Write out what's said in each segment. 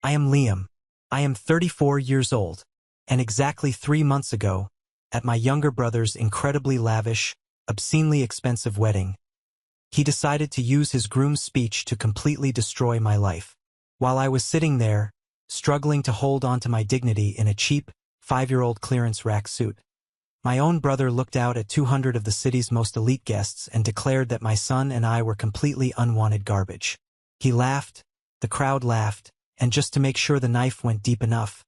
I am Liam. I am 34 years old, and exactly 3 months ago, at my younger brother's incredibly lavish, obscenely expensive wedding, he decided to use his groom's speech to completely destroy my life. While I was sitting there, struggling to hold on to my dignity in a cheap, 5-year-old clearance rack suit, my own brother looked out at 200 of the city's most elite guests and declared that my son and I were completely unwanted garbage. He laughed, the crowd laughed, and just to make sure the knife went deep enough,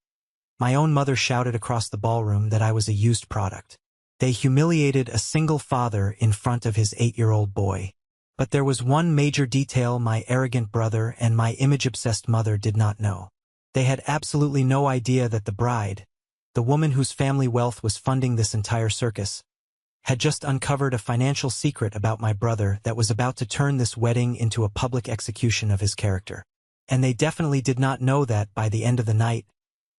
my own mother shouted across the ballroom that I was a used product. They humiliated a single father in front of his 8-year-old boy. But there was one major detail my arrogant brother and my image-obsessed mother did not know. They had absolutely no idea that the bride, the woman whose family wealth was funding this entire circus, had just uncovered a financial secret about my brother that was about to turn this wedding into a public execution of his character. And they definitely did not know that by the end of the night,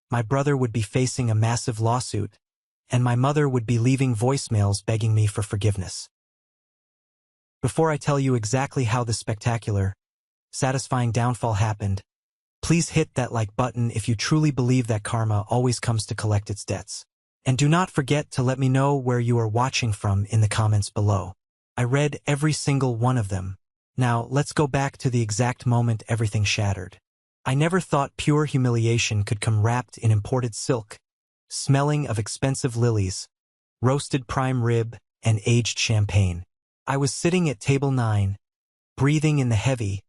my brother would be facing a massive lawsuit, and my mother would be leaving voicemails begging me for forgiveness. Before I tell you exactly how this spectacular, satisfying downfall happened, please hit that like button if you truly believe that karma always comes to collect its debts. And do not forget to let me know where you are watching from in the comments below. I read every single one of them. Now, let's go back to the exact moment everything shattered. I never thought pure humiliation could come wrapped in imported silk, smelling of expensive lilies, roasted prime rib, and aged champagne. I was sitting at table 9, breathing in the heavy,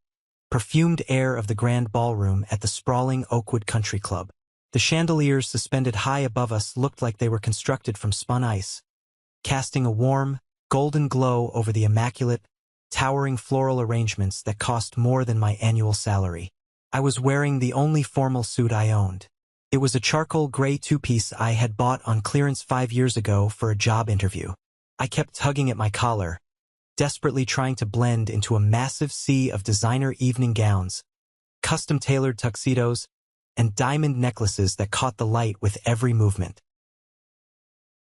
perfumed air of the grand ballroom at the sprawling Oakwood Country Club. The chandeliers suspended high above us looked like they were constructed from spun ice, casting a warm, golden glow over the immaculate, towering floral arrangements that cost more than my annual salary. I was wearing the only formal suit I owned. It was a charcoal gray two-piece I had bought on clearance 5 years ago for a job interview. I kept tugging at my collar, desperately trying to blend into a massive sea of designer evening gowns, custom-tailored tuxedos, and diamond necklaces that caught the light with every movement.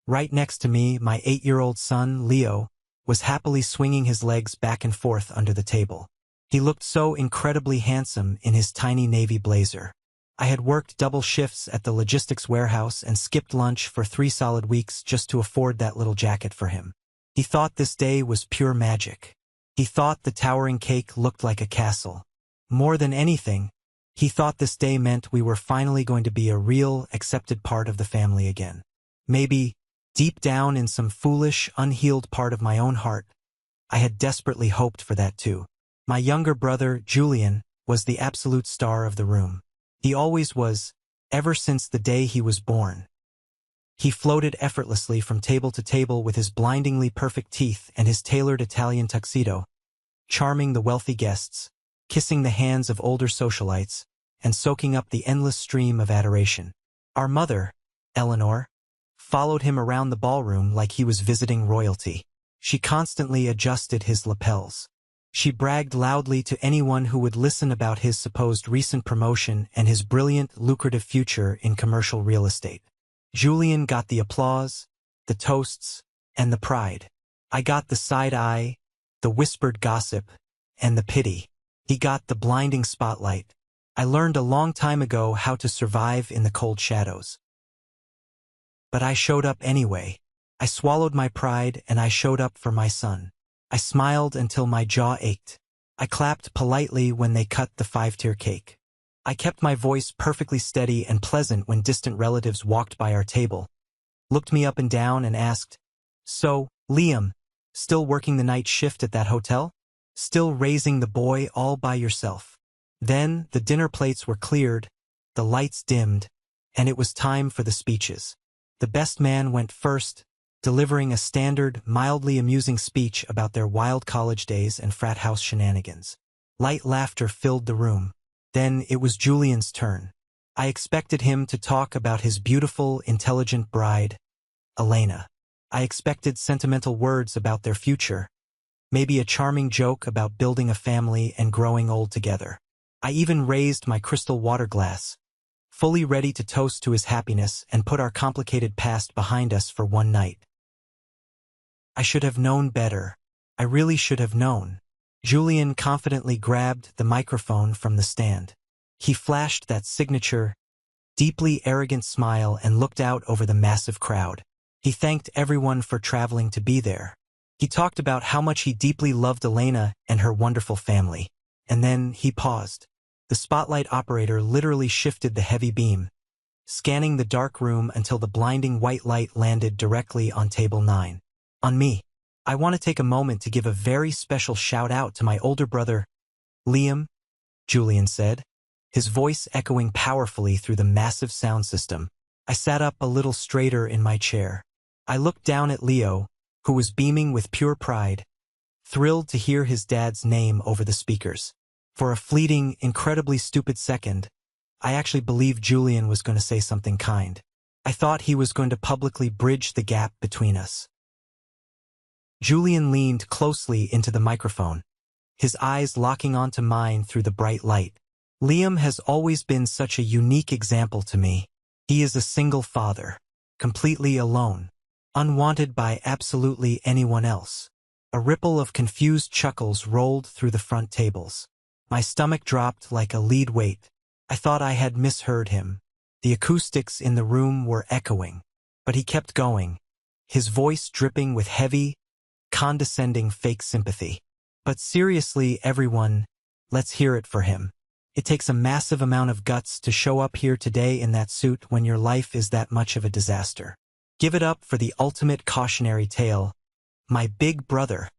Right next to me, my 8-year-old son, Leo, was happily swinging his legs back and forth under the table. He looked so incredibly handsome in his tiny navy blazer. I had worked double shifts at the logistics warehouse and skipped lunch for 3 solid weeks just to afford that little jacket for him. He thought this day was pure magic. He thought the towering cake looked like a castle. More than anything, he thought this day meant we were finally going to be a real, accepted part of the family again. Maybe, deep down in some foolish, unhealed part of my own heart, I had desperately hoped for that too. My younger brother, Julian, was the absolute star of the room. He always was, ever since the day he was born. He floated effortlessly from table to table with his blindingly perfect teeth and his tailored Italian tuxedo, charming the wealthy guests, kissing the hands of older socialites, and soaking up the endless stream of adoration. Our mother, Eleanor, followed him around the ballroom like he was visiting royalty. She constantly adjusted his lapels. She bragged loudly to anyone who would listen about his supposed recent promotion and his brilliant, lucrative future in commercial real estate. Julian got the applause, the toasts, and the pride. I got the side eye, the whispered gossip, and the pity. He got the blinding spotlight. I learned a long time ago how to survive in the cold shadows. But I showed up anyway. I swallowed my pride and I showed up for my son. I smiled until my jaw ached. I clapped politely when they cut the 5-tier cake. I kept my voice perfectly steady and pleasant when distant relatives walked by our table, looked me up and down and asked, "So, Liam, still working the night shift at that hotel? Still raising the boy all by yourself?" Then the dinner plates were cleared, the lights dimmed, and it was time for the speeches. The best man went first, delivering a standard, mildly amusing speech about their wild college days and frat house shenanigans. Light laughter filled the room. Then it was Julian's turn. I expected him to talk about his beautiful, intelligent bride, Elena. I expected sentimental words about their future, maybe a charming joke about building a family and growing old together. I even raised my crystal water glass, fully ready to toast to his happiness and put our complicated past behind us for one night. I should have known better. I really should have known. Julian confidently grabbed the microphone from the stand. He flashed that signature, deeply arrogant smile and looked out over the massive crowd. He thanked everyone for traveling to be there. He talked about how much he deeply loved Elena and her wonderful family. And then he paused. The spotlight operator literally shifted the heavy beam, scanning the dark room until the blinding white light landed directly on table 9. On me. I want to take a moment to give a very special shout-out to my older brother, Liam, Julian said, his voice echoing powerfully through the massive sound system. I sat up a little straighter in my chair. I looked down at Leo, who was beaming with pure pride, thrilled to hear his dad's name over the speakers. For a fleeting, incredibly stupid second, I actually believed Julian was going to say something kind. I thought he was going to publicly bridge the gap between us. Julian leaned closely into the microphone, his eyes locking onto mine through the bright light. Liam has always been such a unique example to me. He is a single father, completely alone, unwanted by absolutely anyone else. A ripple of confused chuckles rolled through the front tables. My stomach dropped like a lead weight. I thought I had misheard him. The acoustics in the room were echoing, but he kept going, his voice dripping with heavy, condescending fake sympathy. But seriously, everyone, let's hear it for him. It takes a massive amount of guts to show up here today in that suit when your life is that much of a disaster. Give it up for the ultimate cautionary tale, my big brother.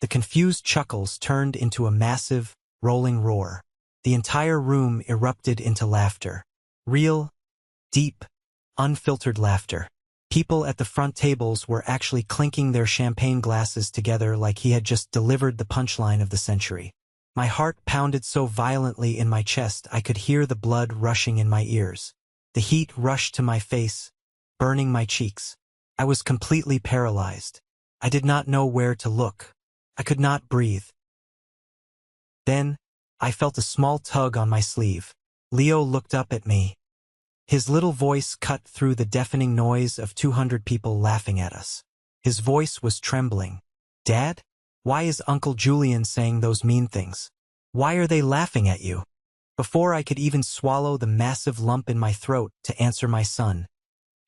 The confused chuckles turned into a massive, rolling roar. The entire room erupted into laughter. Real, deep, unfiltered laughter. People at the front tables were actually clinking their champagne glasses together like he had just delivered the punchline of the century. My heart pounded so violently in my chest I could hear the blood rushing in my ears. The heat rushed to my face, burning my cheeks. I was completely paralyzed. I did not know where to look. I could not breathe. Then, I felt a small tug on my sleeve. Leo looked up at me. His little voice cut through the deafening noise of 200 people laughing at us. His voice was trembling. Dad? Why is Uncle Julian saying those mean things? Why are they laughing at you? Before I could even swallow the massive lump in my throat to answer my son,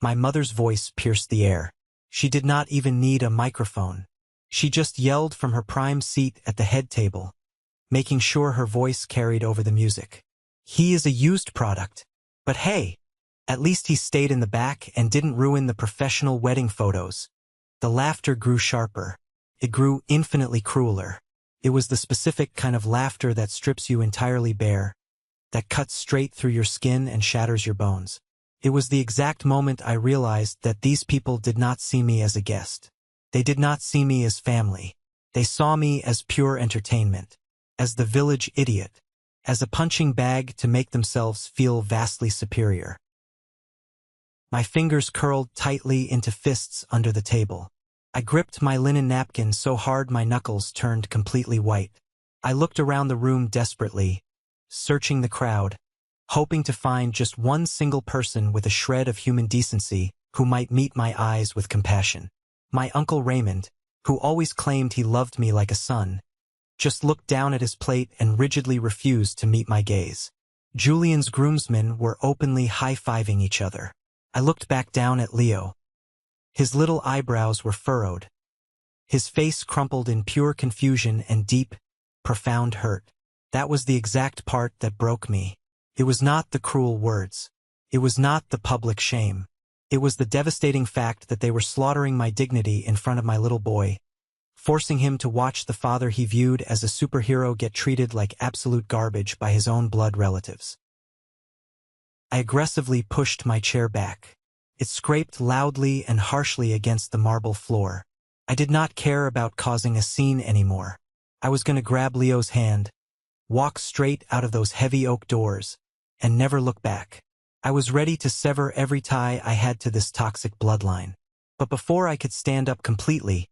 my mother's voice pierced the air. She did not even need a microphone. She just yelled from her prime seat at the head table, making sure her voice carried over the music. He is a used product. But hey, at least he stayed in the back and didn't ruin the professional wedding photos. The laughter grew sharper. It grew infinitely crueler. It was the specific kind of laughter that strips you entirely bare, that cuts straight through your skin and shatters your bones. It was the exact moment I realized that these people did not see me as a guest. They did not see me as family. They saw me as pure entertainment, as the village idiot, as a punching bag to make themselves feel vastly superior. My fingers curled tightly into fists under the table. I gripped my linen napkin so hard my knuckles turned completely white. I looked around the room desperately, searching the crowd, hoping to find just one single person with a shred of human decency who might meet my eyes with compassion. My Uncle Raymond, who always claimed he loved me like a son, just looked down at his plate and rigidly refused to meet my gaze. Julian's groomsmen were openly high-fiving each other. I looked back down at Leo. His little eyebrows were furrowed. His face crumpled in pure confusion and deep, profound hurt. That was the exact part that broke me. It was not the cruel words. It was not the public shame. It was the devastating fact that they were slaughtering my dignity in front of my little boy, forcing him to watch the father he viewed as a superhero get treated like absolute garbage by his own blood relatives. I aggressively pushed my chair back. It scraped loudly and harshly against the marble floor. I did not care about causing a scene anymore. I was going to grab Leo's hand, walk straight out of those heavy oak doors, and never look back. I was ready to sever every tie I had to this toxic bloodline. But before I could stand up completely,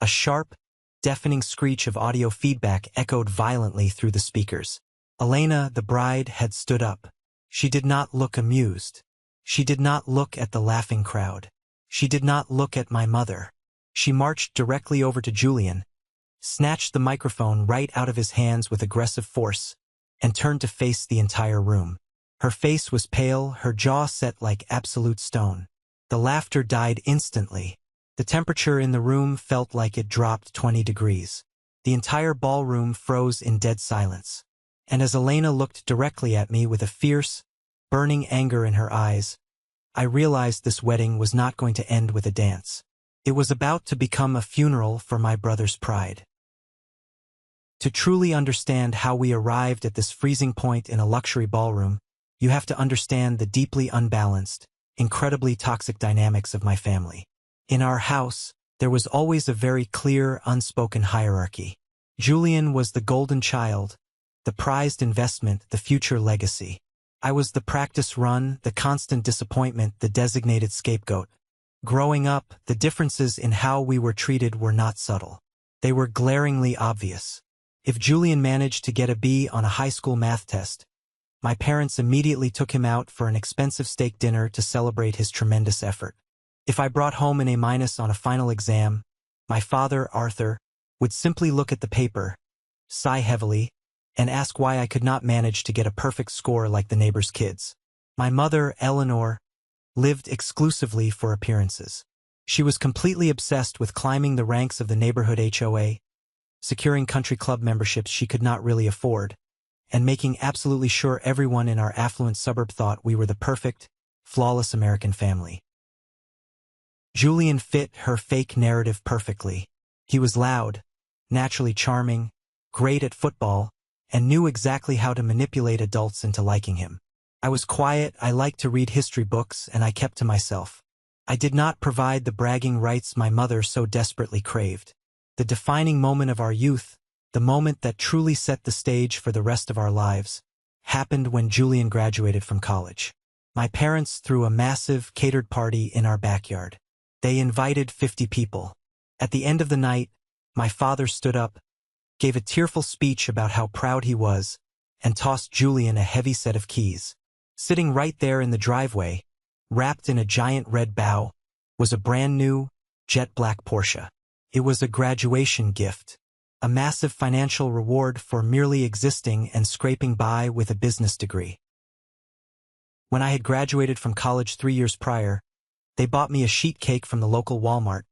a sharp, deafening screech of audio feedback echoed violently through the speakers. Elena, the bride, had stood up. She did not look amused. She did not look at the laughing crowd. She did not look at my mother. She marched directly over to Julian, snatched the microphone right out of his hands with aggressive force, and turned to face the entire room. Her face was pale, her jaw set like absolute stone. The laughter died instantly. The temperature in the room felt like it dropped 20 degrees. The entire ballroom froze in dead silence. And as Elena looked directly at me with a fierce, burning anger in her eyes, I realized this wedding was not going to end with a dance. It was about to become a funeral for my brother's pride. To truly understand how we arrived at this freezing point in a luxury ballroom, you have to understand the deeply unbalanced, incredibly toxic dynamics of my family. In our house, there was always a very clear, unspoken hierarchy. Julian was the golden child, the prized investment, the future legacy. I was the practice run, the constant disappointment, the designated scapegoat. Growing up, the differences in how we were treated were not subtle. They were glaringly obvious. If Julian managed to get a B on a high school math test, my parents immediately took him out for an expensive steak dinner to celebrate his tremendous effort. If I brought home an A- on a final exam, my father, Arthur, would simply look at the paper, sigh heavily, and ask why I could not manage to get a perfect score like the neighbor's kids. My mother, Eleanor, lived exclusively for appearances. She was completely obsessed with climbing the ranks of the neighborhood HOA, securing country club memberships she could not really afford, and making absolutely sure everyone in our affluent suburb thought we were the perfect, flawless American family. Julian fit her fake narrative perfectly. He was loud, naturally charming, great at football, and knew exactly how to manipulate adults into liking him. I was quiet, I liked to read history books, and I kept to myself. I did not provide the bragging rights my mother so desperately craved. The defining moment of our youth, the moment that truly set the stage for the rest of our lives, happened when Julian graduated from college. My parents threw a massive, catered party in our backyard. They invited 50 people. At the end of the night, my father stood up, gave a tearful speech about how proud he was, and tossed Julian a heavy set of keys. Sitting right there in the driveway, wrapped in a giant red bow, was a brand new, jet black Porsche. It was a graduation gift, a massive financial reward for merely existing and scraping by with a business degree. When I had graduated from college 3 years prior, they bought me a sheet cake from the local Walmart,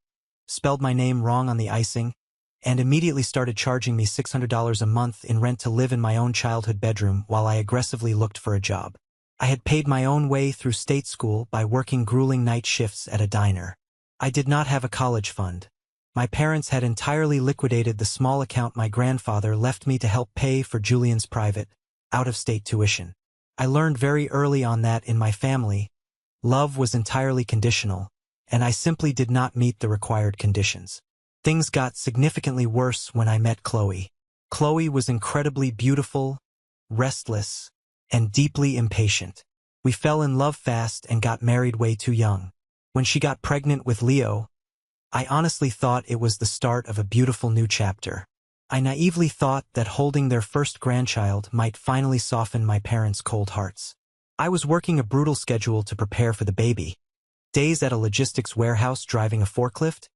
spelled my name wrong on the icing, and immediately started charging me $600 a month in rent to live in my own childhood bedroom while I aggressively looked for a job. I had paid my own way through state school by working grueling night shifts at a diner. I did not have a college fund. My parents had entirely liquidated the small account my grandfather left me to help pay for Julian's private, out-of-state tuition. I learned very early on that in my family, love was entirely conditional, and I simply did not meet the required conditions. Things got significantly worse when I met Chloe. Chloe was incredibly beautiful, restless, and deeply impatient. We fell in love fast and got married way too young. When she got pregnant with Leo, I honestly thought it was the start of a beautiful new chapter. I naively thought that holding their first grandchild might finally soften my parents' cold hearts. I was working a brutal schedule to prepare for the baby. Days at a logistics warehouse driving a forklift,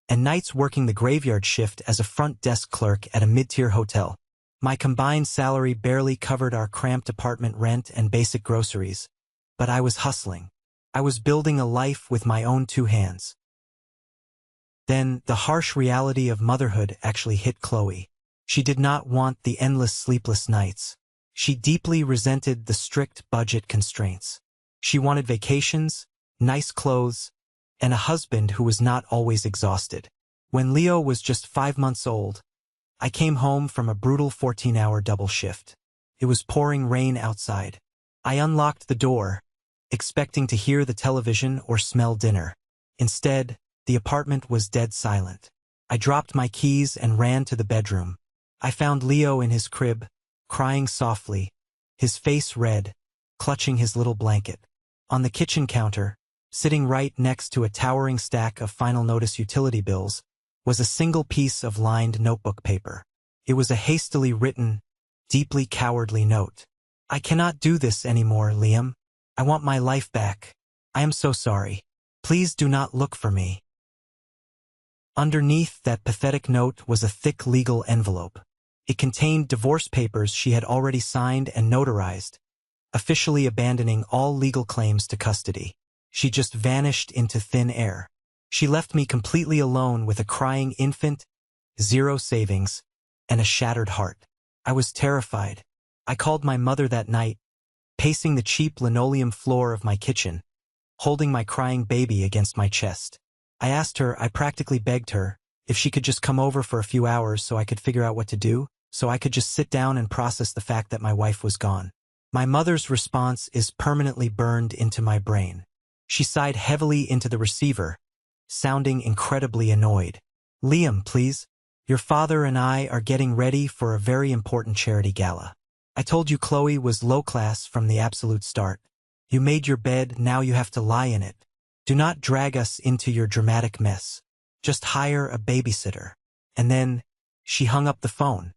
and nights working the graveyard shift as a front desk clerk at a mid-tier hotel. My combined salary barely covered our cramped apartment rent and basic groceries, but I was hustling. I was building a life with my own two hands. Then, the harsh reality of motherhood actually hit Chloe. She did not want the endless sleepless nights. She deeply resented the strict budget constraints. She wanted vacations, nice clothes, and a husband who was not always exhausted. When Leo was just 5 months old, I came home from a brutal 14-hour double shift. It was pouring rain outside. I unlocked the door, expecting to hear the television or smell dinner. Instead, the apartment was dead silent. I dropped my keys and ran to the bedroom. I found Leo in his crib, crying softly, his face red, clutching his little blanket. On the kitchen counter, sitting right next to a towering stack of final notice utility bills, was a single piece of lined notebook paper. It was a hastily written, deeply cowardly note. "I cannot do this anymore, Liam. I want my life back. I am so sorry. Please do not look for me." Underneath that pathetic note was a thick legal envelope. It contained divorce papers she had already signed and notarized, officially abandoning all legal claims to custody. She just vanished into thin air. She left me completely alone with a crying infant, zero savings, and a shattered heart. I was terrified. I called my mother that night, pacing the cheap linoleum floor of my kitchen, holding my crying baby against my chest. I asked her, I practically begged her, if she could just come over for a few hours so I could figure out what to do, so I could just sit down and process the fact that my wife was gone. My mother's response is permanently burned into my brain. She sighed heavily into the receiver, sounding incredibly annoyed. Liam, please. Your father and I are getting ready for a very important charity gala. I told you Chloe was low class from the absolute start. You made your bed, now you have to lie in it. Do not drag us into your dramatic mess. Just hire a babysitter. And then, she hung up the phone.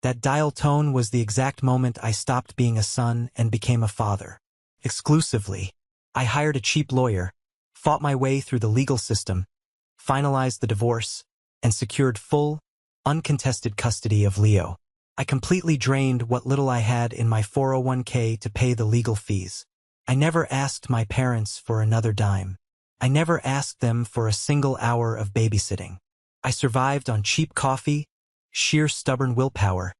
That dial tone was the exact moment I stopped being a son and became a father. Exclusively. I hired a cheap lawyer, fought my way through the legal system, finalized the divorce, and secured full, uncontested custody of Leo. I completely drained what little I had in my 401k to pay the legal fees. I never asked my parents for another dime. I never asked them for a single hour of babysitting. I survived on cheap coffee, sheer stubborn willpower,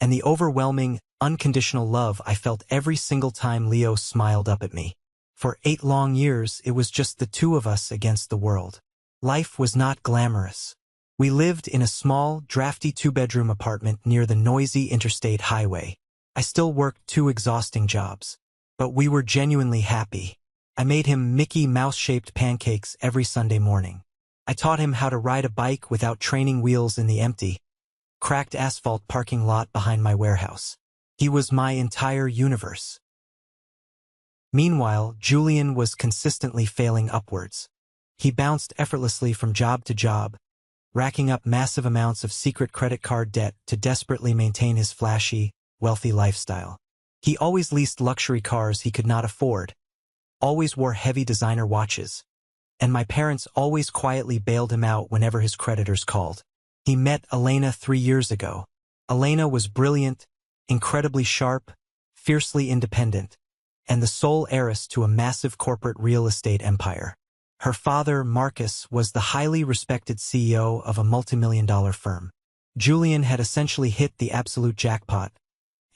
and the overwhelming, unconditional love I felt every single time Leo smiled up at me. For 8 long years, it was just the two of us against the world. Life was not glamorous. We lived in a small, drafty 2-bedroom apartment near the noisy interstate highway. I still worked 2 exhausting jobs. But we were genuinely happy. I made him Mickey Mouse-shaped pancakes every Sunday morning. I taught him how to ride a bike without training wheels in the empty, cracked asphalt parking lot behind my warehouse. He was my entire universe. Meanwhile, Julian was consistently failing upwards. He bounced effortlessly from job to job, racking up massive amounts of secret credit card debt to desperately maintain his flashy, wealthy lifestyle. He always leased luxury cars he could not afford, always wore heavy designer watches, and my parents always quietly bailed him out whenever his creditors called. He met Elena 3 years ago. Elena was brilliant, incredibly sharp, fiercely independent, and the sole heiress to a massive corporate real estate empire. Her father, Marcus, was the highly respected CEO of a multimillion-dollar firm. Julian had essentially hit the absolute jackpot,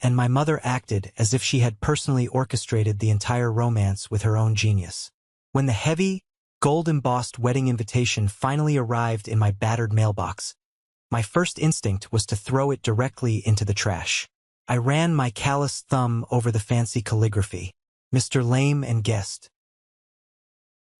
and my mother acted as if she had personally orchestrated the entire romance with her own genius. When the heavy, gold-embossed wedding invitation finally arrived in my battered mailbox, my first instinct was to throw it directly into the trash. I ran my calloused thumb over the fancy calligraphy. Mr. Lame and Guest.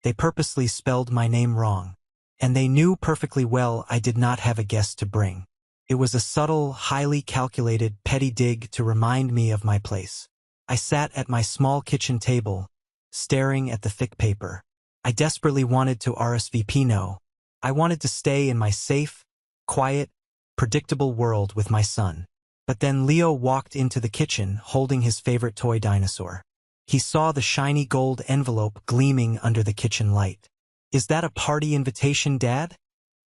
They purposely spelled my name wrong, and they knew perfectly well I did not have a guest to bring. It was a subtle, highly calculated, petty dig to remind me of my place. I sat at my small kitchen table, staring at the thick paper. I desperately wanted to RSVP no. I wanted to stay in my safe, quiet, predictable world with my son. But then Leo walked into the kitchen holding his favorite toy dinosaur. He saw the shiny gold envelope gleaming under the kitchen light. "Is that a party invitation, Dad?"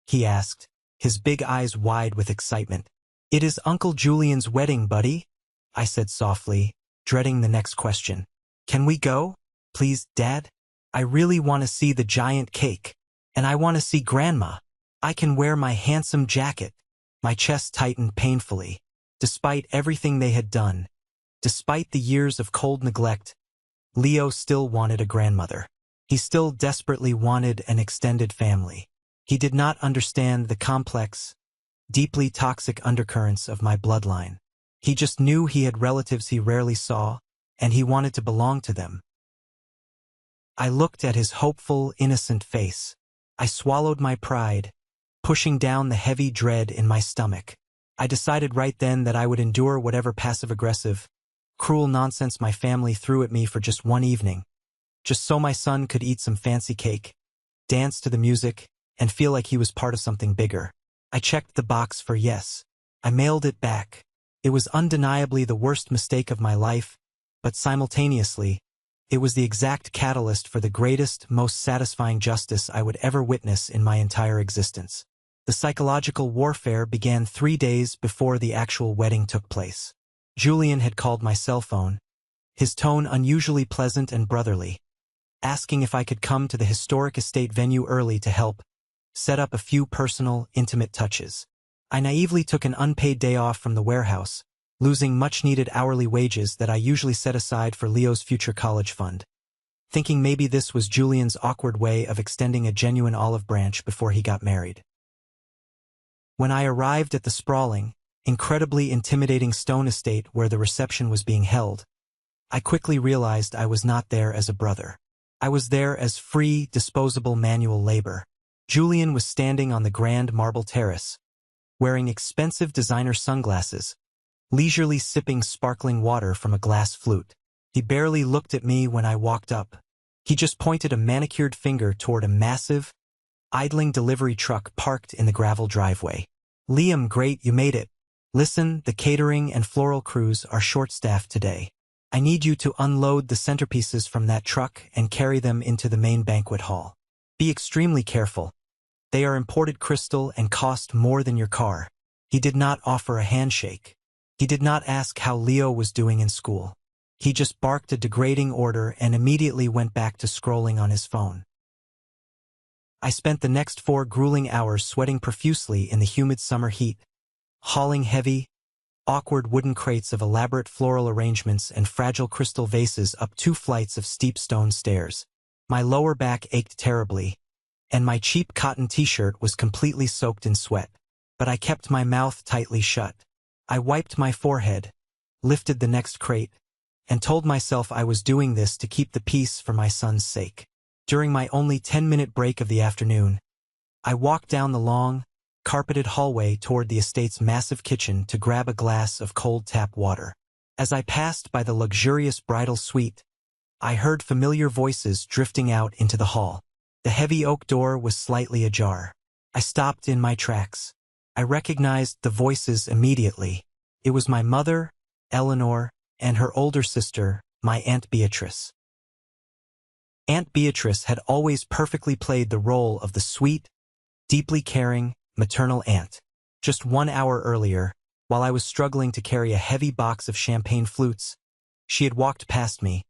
he asked, his big eyes wide with excitement. "It is Uncle Julian's wedding, buddy," I said softly, dreading the next question. "Can we go? Please, Dad? I really want to see the giant cake. And I want to see Grandma. I can wear my handsome jacket." My chest tightened painfully. Despite everything they had done, despite the years of cold neglect, Leo still wanted a grandmother. He still desperately wanted an extended family. He did not understand the complex, deeply toxic undercurrents of my bloodline. He just knew he had relatives he rarely saw, and he wanted to belong to them. I looked at his hopeful, innocent face. I swallowed my pride, pushing down the heavy dread in my stomach. I decided right then that I would endure whatever passive-aggressive, cruel nonsense my family threw at me for just one evening, just so my son could eat some fancy cake, dance to the music, and feel like he was part of something bigger. I checked the box for yes. I mailed it back. It was undeniably the worst mistake of my life, but simultaneously, it was the exact catalyst for the greatest, most satisfying justice I would ever witness in my entire existence. The psychological warfare began 3 days before the actual wedding took place. Julian had called my cell phone, his tone unusually pleasant and brotherly, asking if I could come to the historic estate venue early to help set up a few personal, intimate touches. I naively took an unpaid day off from the warehouse, losing much-needed hourly wages that I usually set aside for Leo's future college fund, thinking maybe this was Julian's awkward way of extending a genuine olive branch before he got married. When I arrived at the sprawling, incredibly intimidating stone estate where the reception was being held, I quickly realized I was not there as a brother. I was there as free, disposable manual labor. Julian was standing on the grand marble terrace, wearing expensive designer sunglasses, leisurely sipping sparkling water from a glass flute. He barely looked at me when I walked up. He just pointed a manicured finger toward a massive, idling delivery truck parked in the gravel driveway. "Liam, great, you made it. Listen, the catering and floral crews are short-staffed today. I need you to unload the centerpieces from that truck and carry them into the main banquet hall. Be extremely careful. They are imported crystal and cost more than your car." He did not offer a handshake. He did not ask how Leo was doing in school. He just barked a degrading order and immediately went back to scrolling on his phone. I spent the next 4 grueling hours sweating profusely in the humid summer heat, hauling heavy, awkward wooden crates of elaborate floral arrangements and fragile crystal vases up 2 flights of steep stone stairs. My lower back ached terribly, and my cheap cotton t-shirt was completely soaked in sweat. But I kept my mouth tightly shut. I wiped my forehead, lifted the next crate, and told myself I was doing this to keep the peace for my son's sake. During my only 10-minute break of the afternoon, I walked down the long, carpeted hallway toward the estate's massive kitchen to grab a glass of cold tap water. As I passed by the luxurious bridal suite, I heard familiar voices drifting out into the hall. The heavy oak door was slightly ajar. I stopped in my tracks. I recognized the voices immediately. It was my mother, Eleanor, and her older sister, my Aunt Beatrice. Aunt Beatrice had always perfectly played the role of the sweet, deeply caring, maternal aunt. Just 1 hour earlier, while I was struggling to carry a heavy box of champagne flutes, she had walked past me,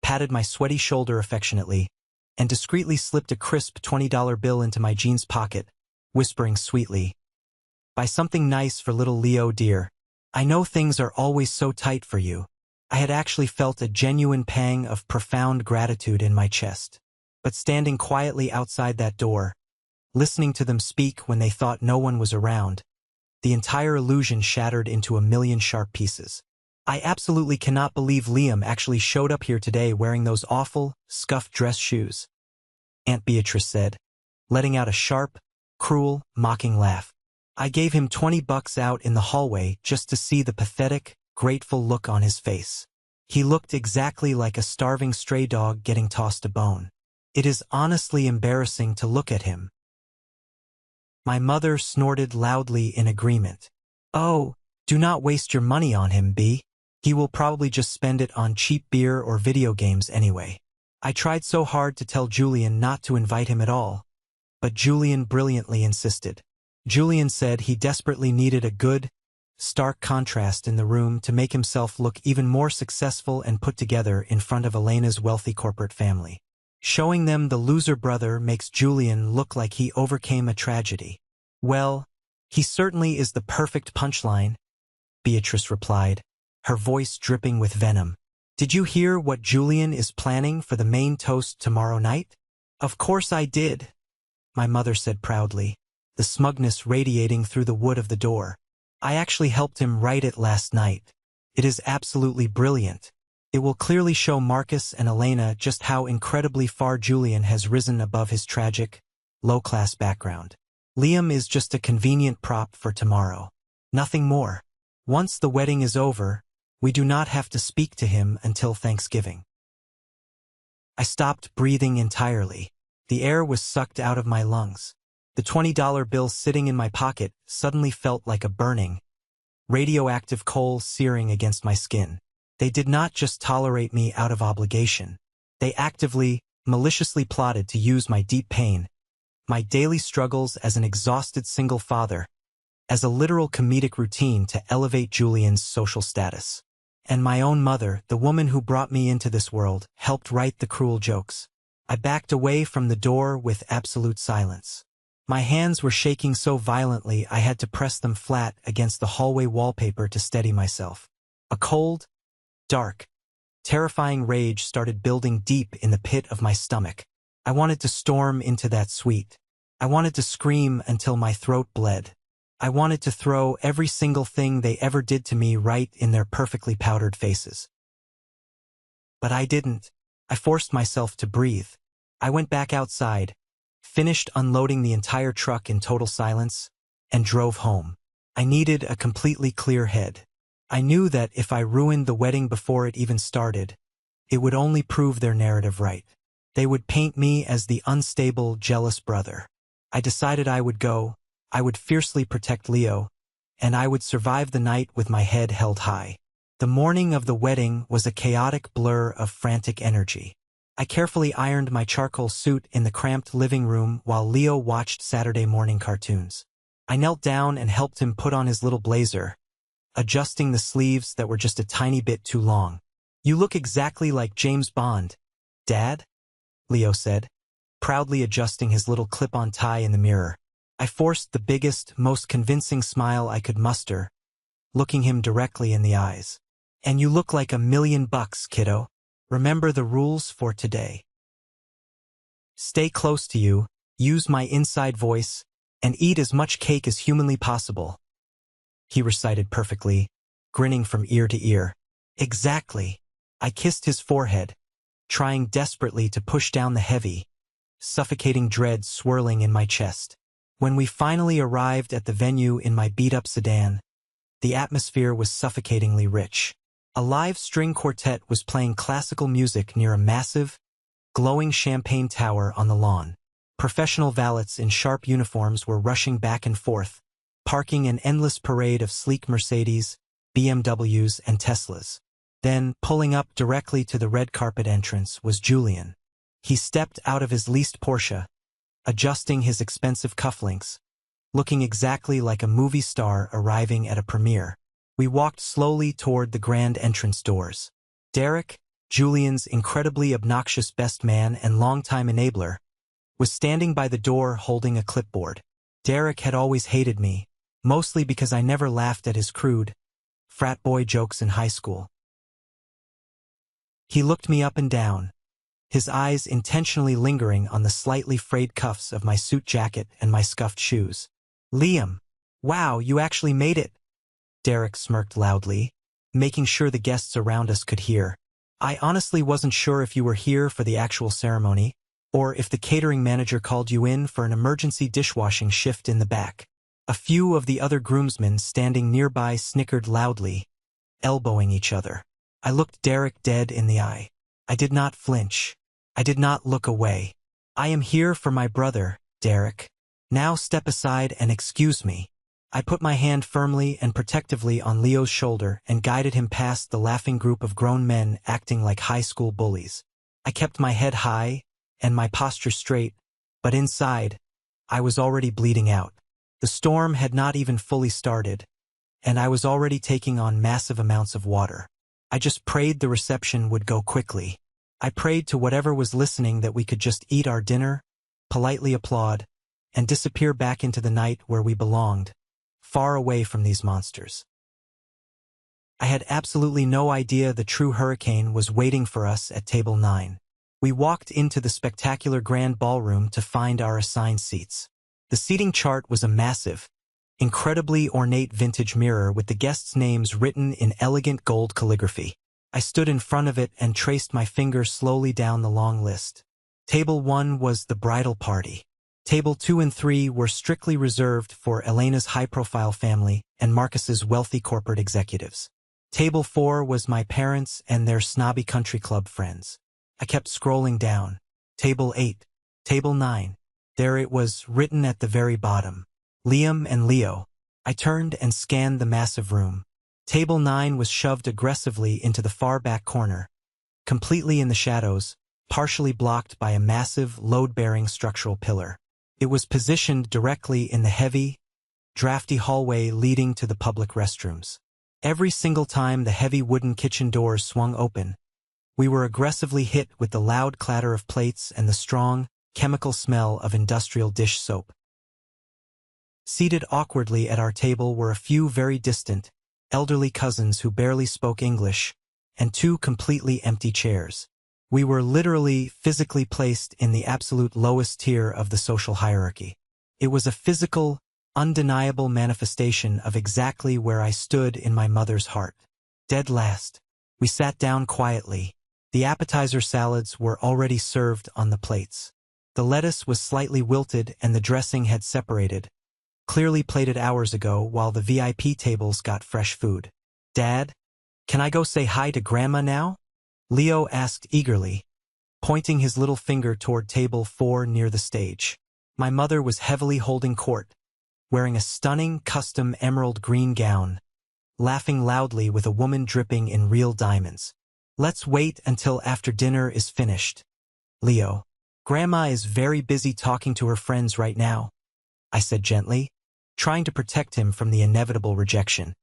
patted my sweaty shoulder affectionately, and discreetly slipped a crisp $20 bill into my jeans pocket, whispering sweetly, "Buy something nice for little Leo, dear. I know things are always so tight for you." I had actually felt a genuine pang of profound gratitude in my chest. But standing quietly outside that door, listening to them speak when they thought no one was around, the entire illusion shattered into a million sharp pieces. I absolutely cannot believe Liam actually showed up here today wearing those awful, scuffed dress shoes, Aunt Beatrice said, letting out a sharp, cruel, mocking laugh. I gave him $20 out in the hallway just to see the pathetic, grateful look on his face. He looked exactly like a starving stray dog getting tossed a bone. It is honestly embarrassing to look at him. My mother snorted loudly in agreement. "Oh, do not waste your money on him, Bea. He will probably just spend it on cheap beer or video games anyway." I tried so hard to tell Julian not to invite him at all, but Julian brilliantly insisted. Julian said he desperately needed a good, stark contrast in the room to make himself look even more successful and put together in front of Elena's wealthy corporate family. Showing them the loser brother makes Julian look like he overcame a tragedy. "Well, he certainly is the perfect punchline," Beatrice replied, her voice dripping with venom. "Did you hear what Julian is planning for the main toast tomorrow night?" "Of course I did," my mother said proudly, the smugness radiating through the wood of the door. "I actually helped him write it last night. It is absolutely brilliant. It will clearly show Marcus and Elena just how incredibly far Julian has risen above his tragic, low-class background. Liam is just a convenient prop for tomorrow. Nothing more. Once the wedding is over, we do not have to speak to him until Thanksgiving." I stopped breathing entirely. The air was sucked out of my lungs. The $20 bill sitting in my pocket suddenly felt like a burning, radioactive coal searing against my skin. They did not just tolerate me out of obligation. They actively, maliciously plotted to use my deep pain, my daily struggles as an exhausted single father, as a literal comedic routine to elevate Julian's social status. And my own mother, the woman who brought me into this world, helped write the cruel jokes. I backed away from the door with absolute silence. My hands were shaking so violently I had to press them flat against the hallway wallpaper to steady myself. A cold, dark, terrifying rage started building deep in the pit of my stomach. I wanted to storm into that suite. I wanted to scream until my throat bled. I wanted to throw every single thing they ever did to me right in their perfectly powdered faces. But I didn't. I forced myself to breathe. I went back outside, finished unloading the entire truck in total silence, and drove home. I needed a completely clear head. I knew that if I ruined the wedding before it even started, it would only prove their narrative right. They would paint me as the unstable, jealous brother. I decided I would go, I would fiercely protect Leo, and I would survive the night with my head held high. The morning of the wedding was a chaotic blur of frantic energy. I carefully ironed my charcoal suit in the cramped living room while Leo watched Saturday morning cartoons. I knelt down and helped him put on his little blazer, adjusting the sleeves that were just a tiny bit too long. "You look exactly like James Bond, Dad," Leo said, proudly adjusting his little clip-on tie in the mirror. I forced the biggest, most convincing smile I could muster, looking him directly in the eyes. "And you look like $1,000,000, kiddo. Remember the rules for today. Stay close to you, use my inside voice, and eat as much cake as humanly possible," he recited perfectly, grinning from ear to ear. "Exactly." I kissed his forehead, trying desperately to push down the heavy, suffocating dread swirling in my chest. When we finally arrived at the venue in my beat-up sedan, the atmosphere was suffocatingly rich. A live string quartet was playing classical music near a massive, glowing champagne tower on the lawn. Professional valets in sharp uniforms were rushing back and forth, parking an endless parade of sleek Mercedes, BMWs, and Teslas. Then, pulling up directly to the red carpet entrance, was Julian. He stepped out of his leased Porsche, adjusting his expensive cufflinks, looking exactly like a movie star arriving at a premiere. We walked slowly toward the grand entrance doors. Derek, Julian's incredibly obnoxious best man and longtime enabler, was standing by the door holding a clipboard. Derek had always hated me, mostly because I never laughed at his crude, frat boy jokes in high school. He looked me up and down, his eyes intentionally lingering on the slightly frayed cuffs of my suit jacket and my scuffed shoes. "Liam, wow, you actually made it," Derek smirked loudly, making sure the guests around us could hear. "I honestly wasn't sure if you were here for the actual ceremony, or if the catering manager called you in for an emergency dishwashing shift in the back." A few of the other groomsmen standing nearby snickered loudly, elbowing each other. I looked Derek dead in the eye. I did not flinch. I did not look away. "I am here for my brother, Derek. Now step aside and excuse me." I put my hand firmly and protectively on Leo's shoulder and guided him past the laughing group of grown men acting like high school bullies. I kept my head high and my posture straight, but inside, I was already bleeding out. The storm had not even fully started, and I was already taking on massive amounts of water. I just prayed the reception would go quickly. I prayed to whatever was listening that we could just eat our dinner, politely applaud, and disappear back into the night where we belonged, far away from these monsters. I had absolutely no idea the true hurricane was waiting for us at table 9. We walked into the spectacular grand ballroom to find our assigned seats. The seating chart was a massive, incredibly ornate vintage mirror with the guests' names written in elegant gold calligraphy. I stood in front of it and traced my finger slowly down the long list. Table 1 was the bridal party. Table 2 and 3 were strictly reserved for Elena's high-profile family and Marcus's wealthy corporate executives. Table 4 was my parents and their snobby country club friends. I kept scrolling down. Table 8. Table 9. There it was, written at the very bottom. Liam and Leo. I turned and scanned the massive room. Table 9 was shoved aggressively into the far back corner, completely in the shadows, partially blocked by a massive, load-bearing structural pillar. It was positioned directly in the heavy, drafty hallway leading to the public restrooms. Every single time the heavy wooden kitchen doors swung open, we were aggressively hit with the loud clatter of plates and the strong, chemical smell of industrial dish soap. Seated awkwardly at our table were a few very distant, elderly cousins who barely spoke English, and two completely empty chairs. We were literally, physically placed in the absolute lowest tier of the social hierarchy. It was a physical, undeniable manifestation of exactly where I stood in my mother's heart. Dead last. We sat down quietly. The appetizer salads were already served on the plates. The lettuce was slightly wilted and the dressing had separated, clearly plated hours ago, while the VIP tables got fresh food. "Dad, can I go say hi to Grandma now?" Leo asked eagerly, pointing his little finger toward table 4 near the stage. My mother was heavily holding court, wearing a stunning custom emerald green gown, laughing loudly with a woman dripping in real diamonds. "Let's wait until after dinner is finished, Leo. Grandma is very busy talking to her friends right now," I said gently, trying to protect him from the inevitable rejection.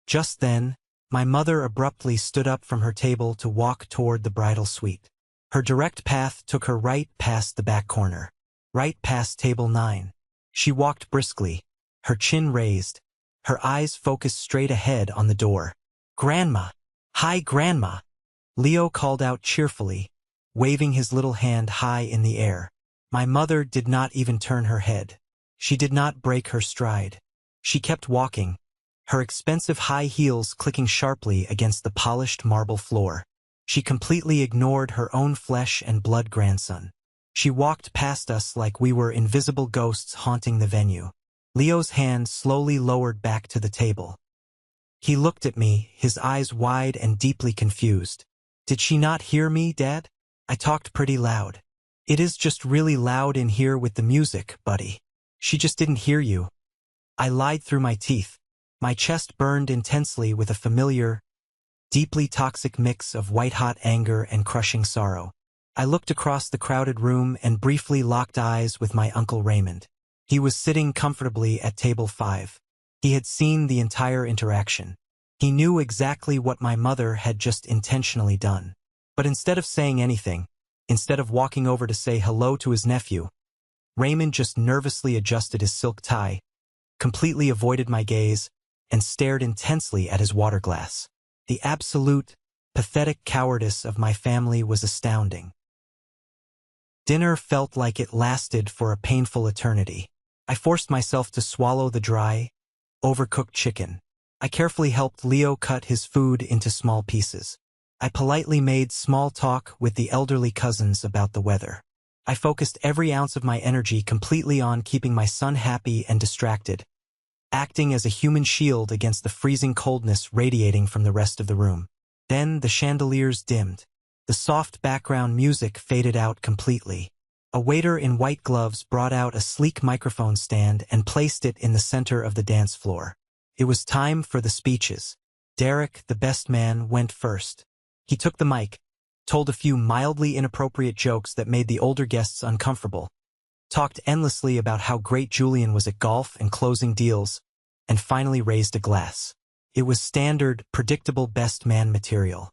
Just then, my mother abruptly stood up from her table to walk toward the bridal suite. Her direct path took her right past the back corner, right past table 9. She walked briskly, her chin raised, her eyes focused straight ahead on the door. "Grandma! Hi, Grandma!" Leo called out cheerfully, waving his little hand high in the air. My mother did not even turn her head. She did not break her stride. She kept walking, her expensive high heels clicking sharply against the polished marble floor. She completely ignored her own flesh and blood grandson. She walked past us like we were invisible ghosts haunting the venue. Leo's hand slowly lowered back to the table. He looked at me, his eyes wide and deeply confused. "Did she not hear me, Dad? I talked pretty loud." "It is just really loud in here with the music, buddy. She just didn't hear you." I lied through my teeth. My chest burned intensely with a familiar, deeply toxic mix of white-hot anger and crushing sorrow. I looked across the crowded room and briefly locked eyes with my Uncle Raymond. He was sitting comfortably at table 5. He had seen the entire interaction. He knew exactly what my mother had just intentionally done. But instead of saying anything, instead of walking over to say hello to his nephew, Raymond just nervously adjusted his silk tie, completely avoided my gaze, and stared intensely at his water glass. The absolute, pathetic cowardice of my family was astounding. Dinner felt like it lasted for a painful eternity. I forced myself to swallow the dry, overcooked chicken. I carefully helped Leo cut his food into small pieces. I politely made small talk with the elderly cousins about the weather. I focused every ounce of my energy completely on keeping my son happy and distracted, acting as a human shield against the freezing coldness radiating from the rest of the room. Then the chandeliers dimmed. The soft background music faded out completely. A waiter in white gloves brought out a sleek microphone stand and placed it in the center of the dance floor. It was time for the speeches. Derek, the best man, went first. He took the mic, told a few mildly inappropriate jokes that made the older guests uncomfortable, talked endlessly about how great Julian was at golf and closing deals, and finally raised a glass. It was standard, predictable best man material.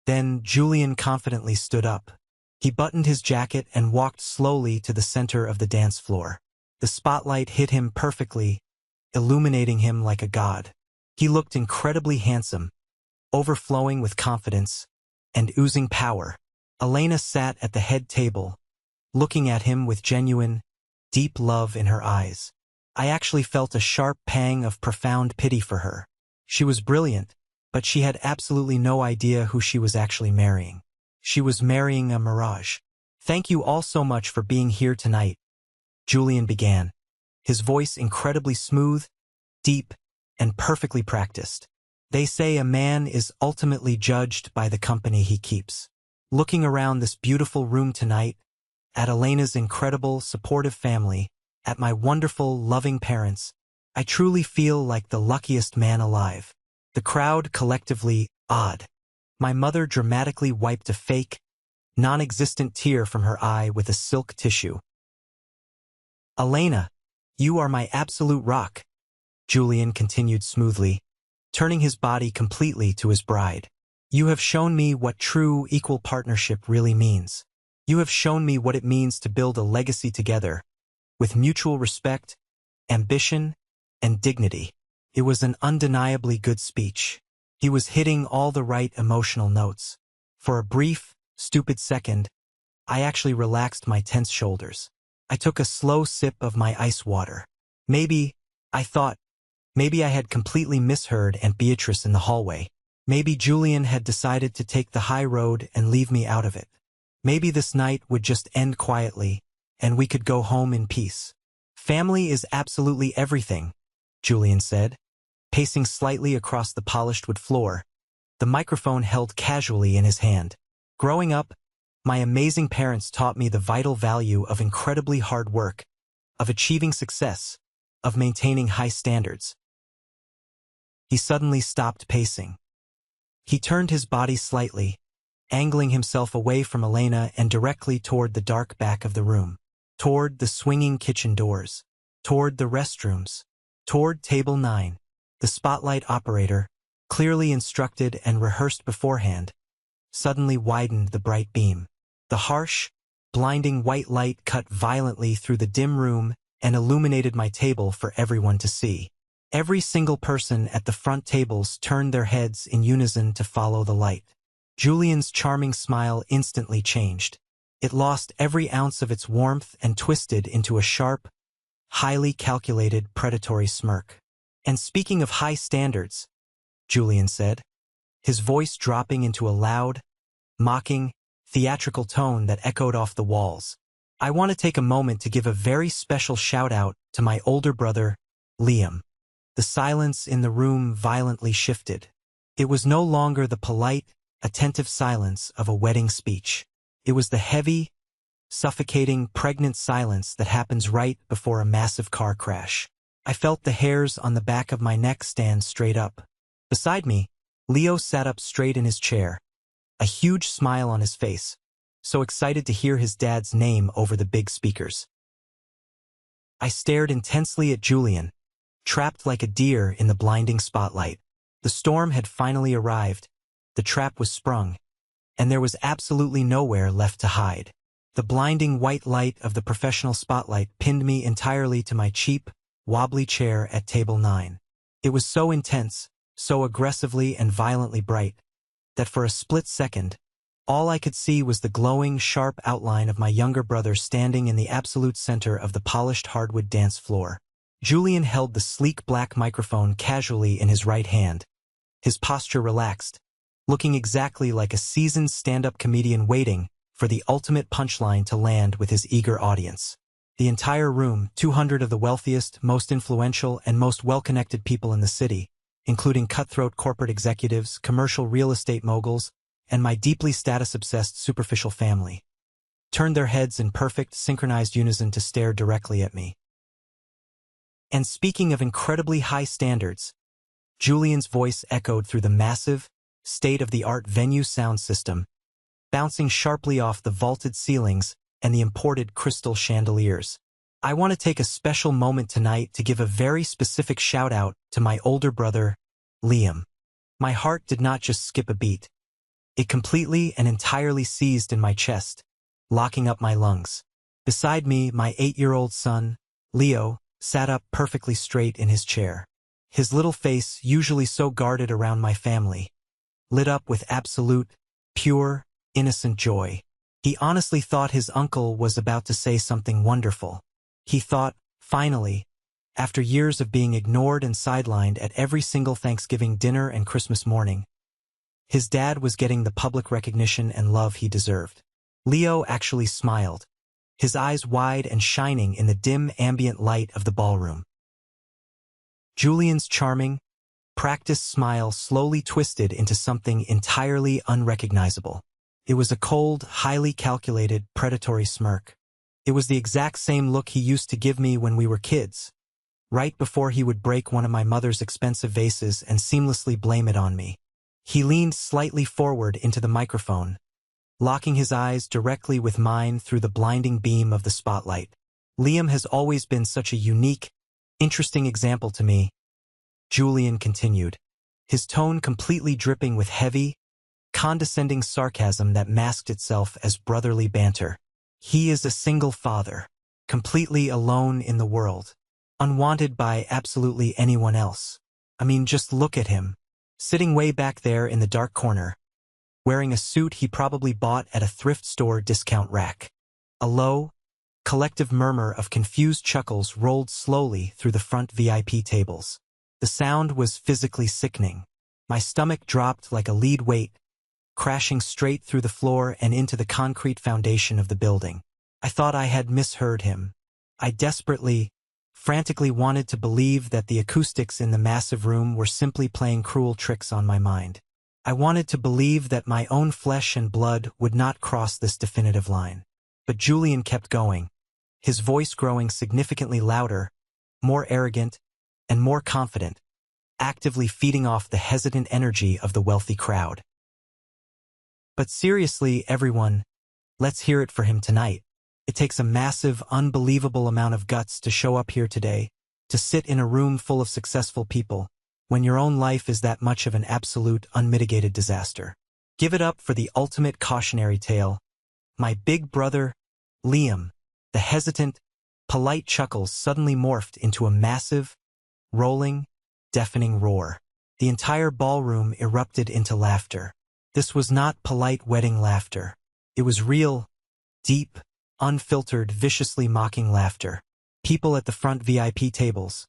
Then Julian confidently stood up. He buttoned his jacket and walked slowly to the center of the dance floor. The spotlight hit him perfectly, illuminating him like a god. He looked incredibly handsome, overflowing with confidence, and oozing power. Elena sat at the head table, looking at him with genuine, deep love in her eyes. I actually felt a sharp pang of profound pity for her. She was brilliant, but she had absolutely no idea who she was actually marrying. She was marrying a mirage. "Thank you all so much for being here tonight," Julian began, his voice incredibly smooth, deep, and perfectly practiced. "They say a man is ultimately judged by the company he keeps. Looking around this beautiful room tonight, at Elena's incredible, supportive family, at my wonderful, loving parents, I truly feel like the luckiest man alive." The crowd collectively awed. My mother dramatically wiped a fake, non-existent tear from her eye with a silk tissue. "Elena, you are my absolute rock," Julian continued smoothly, turning his body completely to his bride. "You have shown me what true equal partnership really means. You have shown me what it means to build a legacy together, with mutual respect, ambition, and dignity." It was an undeniably good speech. He was hitting all the right emotional notes. For a brief, stupid second, I actually relaxed my tense shoulders. I took a slow sip of my ice water. I thought, maybe I had completely misheard Aunt Beatrice in the hallway. Maybe Julian had decided to take the high road and leave me out of it. Maybe this night would just end quietly, and we could go home in peace. "Family is absolutely everything," Julian said, pacing slightly across the polished wood floor, the microphone held casually in his hand. "Growing up, my amazing parents taught me the vital value of incredibly hard work, of achieving success, of maintaining high standards." He suddenly stopped pacing. He turned his body slightly, angling himself away from Elena and directly toward the dark back of the room, toward the swinging kitchen doors, toward the restrooms, toward table 9. The spotlight operator, clearly instructed and rehearsed beforehand, suddenly widened the bright beam. The harsh, blinding white light cut violently through the dim room and illuminated my table for everyone to see. Every single person at the front tables turned their heads in unison to follow the light. Julian's charming smile instantly changed. It lost every ounce of its warmth and twisted into a sharp, highly calculated, predatory smirk. "And speaking of high standards," Julian said, his voice dropping into a loud, mocking, theatrical tone that echoed off the walls, "I want to take a moment to give a very special shout-out to my older brother, Liam." The silence in the room violently shifted. It was no longer the polite, attentive silence of a wedding speech. It was the heavy, suffocating, pregnant silence that happens right before a massive car crash. I felt the hairs on the back of my neck stand straight up. Beside me, Leo sat up straight in his chair, a huge smile on his face, so excited to hear his dad's name over the big speakers. I stared intensely at Julian, trapped like a deer in the blinding spotlight. The storm had finally arrived, the trap was sprung, and there was absolutely nowhere left to hide. The blinding white light of the professional spotlight pinned me entirely to my cheap, wobbly chair at table 9. It was so intense, so aggressively and violently bright, that for a split second, all I could see was the glowing, sharp outline of my younger brother standing in the absolute center of the polished hardwood dance floor. Julian held the sleek black microphone casually in his right hand, his posture relaxed, looking exactly like a seasoned stand-up comedian waiting for the ultimate punchline to land with his eager audience. The entire room, 200 of the wealthiest, most influential, and most well-connected people in the city, including cutthroat corporate executives, commercial real estate moguls, and my deeply status-obsessed superficial family, turned their heads in perfect, synchronized unison to stare directly at me. And speaking of incredibly high standards, Julian's voice echoed through the massive, state-of-the-art venue sound system, bouncing sharply off the vaulted ceilings and the imported crystal chandeliers. "I want to take a special moment tonight to give a very specific shout-out to my older brother, Liam." My heart did not just skip a beat. It completely and entirely seized in my chest, locking up my lungs. Beside me, my 8-year-old son, Leo, sat up perfectly straight in his chair. His little face, usually so guarded around my family, lit up with absolute, pure, innocent joy. He honestly thought his uncle was about to say something wonderful. He thought, finally, after years of being ignored and sidelined at every single Thanksgiving dinner and Christmas morning, his dad was getting the public recognition and love he deserved. Leo actually smiled, his eyes wide and shining in the dim ambient light of the ballroom. Julian's charming, practiced smile slowly twisted into something entirely unrecognizable. It was a cold, highly calculated, predatory smirk. It was the exact same look he used to give me when we were kids, right before he would break one of my mother's expensive vases and seamlessly blame it on me. He leaned slightly forward into the microphone, locking his eyes directly with mine through the blinding beam of the spotlight. Liam has always been such a unique, interesting example to me, Julian continued, his tone completely dripping with heavy, condescending sarcasm that masked itself as brotherly banter. He is a single father, completely alone in the world, unwanted by absolutely anyone else. I mean, just look at him, sitting way back there in the dark corner, wearing a suit he probably bought at a thrift store discount rack. A low, collective murmur of confused chuckles rolled slowly through the front VIP tables. The sound was physically sickening. My stomach dropped like a lead weight, crashing straight through the floor and into the concrete foundation of the building. I thought I had misheard him. I desperately, frantically wanted to believe that the acoustics in the massive room were simply playing cruel tricks on my mind. I wanted to believe that my own flesh and blood would not cross this definitive line. But Julian kept going, his voice growing significantly louder, more arrogant, and more confident, actively feeding off the hesitant energy of the wealthy crowd. But seriously, everyone, let's hear it for him tonight. It takes a massive, unbelievable amount of guts to show up here today, to sit in a room full of successful people, when your own life is that much of an absolute, unmitigated disaster. Give it up for the ultimate cautionary tale. My big brother, Liam. The hesitant, polite chuckles suddenly morphed into a massive, rolling, deafening roar. The entire ballroom erupted into laughter. This was not polite wedding laughter. It was real, deep, unfiltered, viciously mocking laughter. People at the front VIP tables,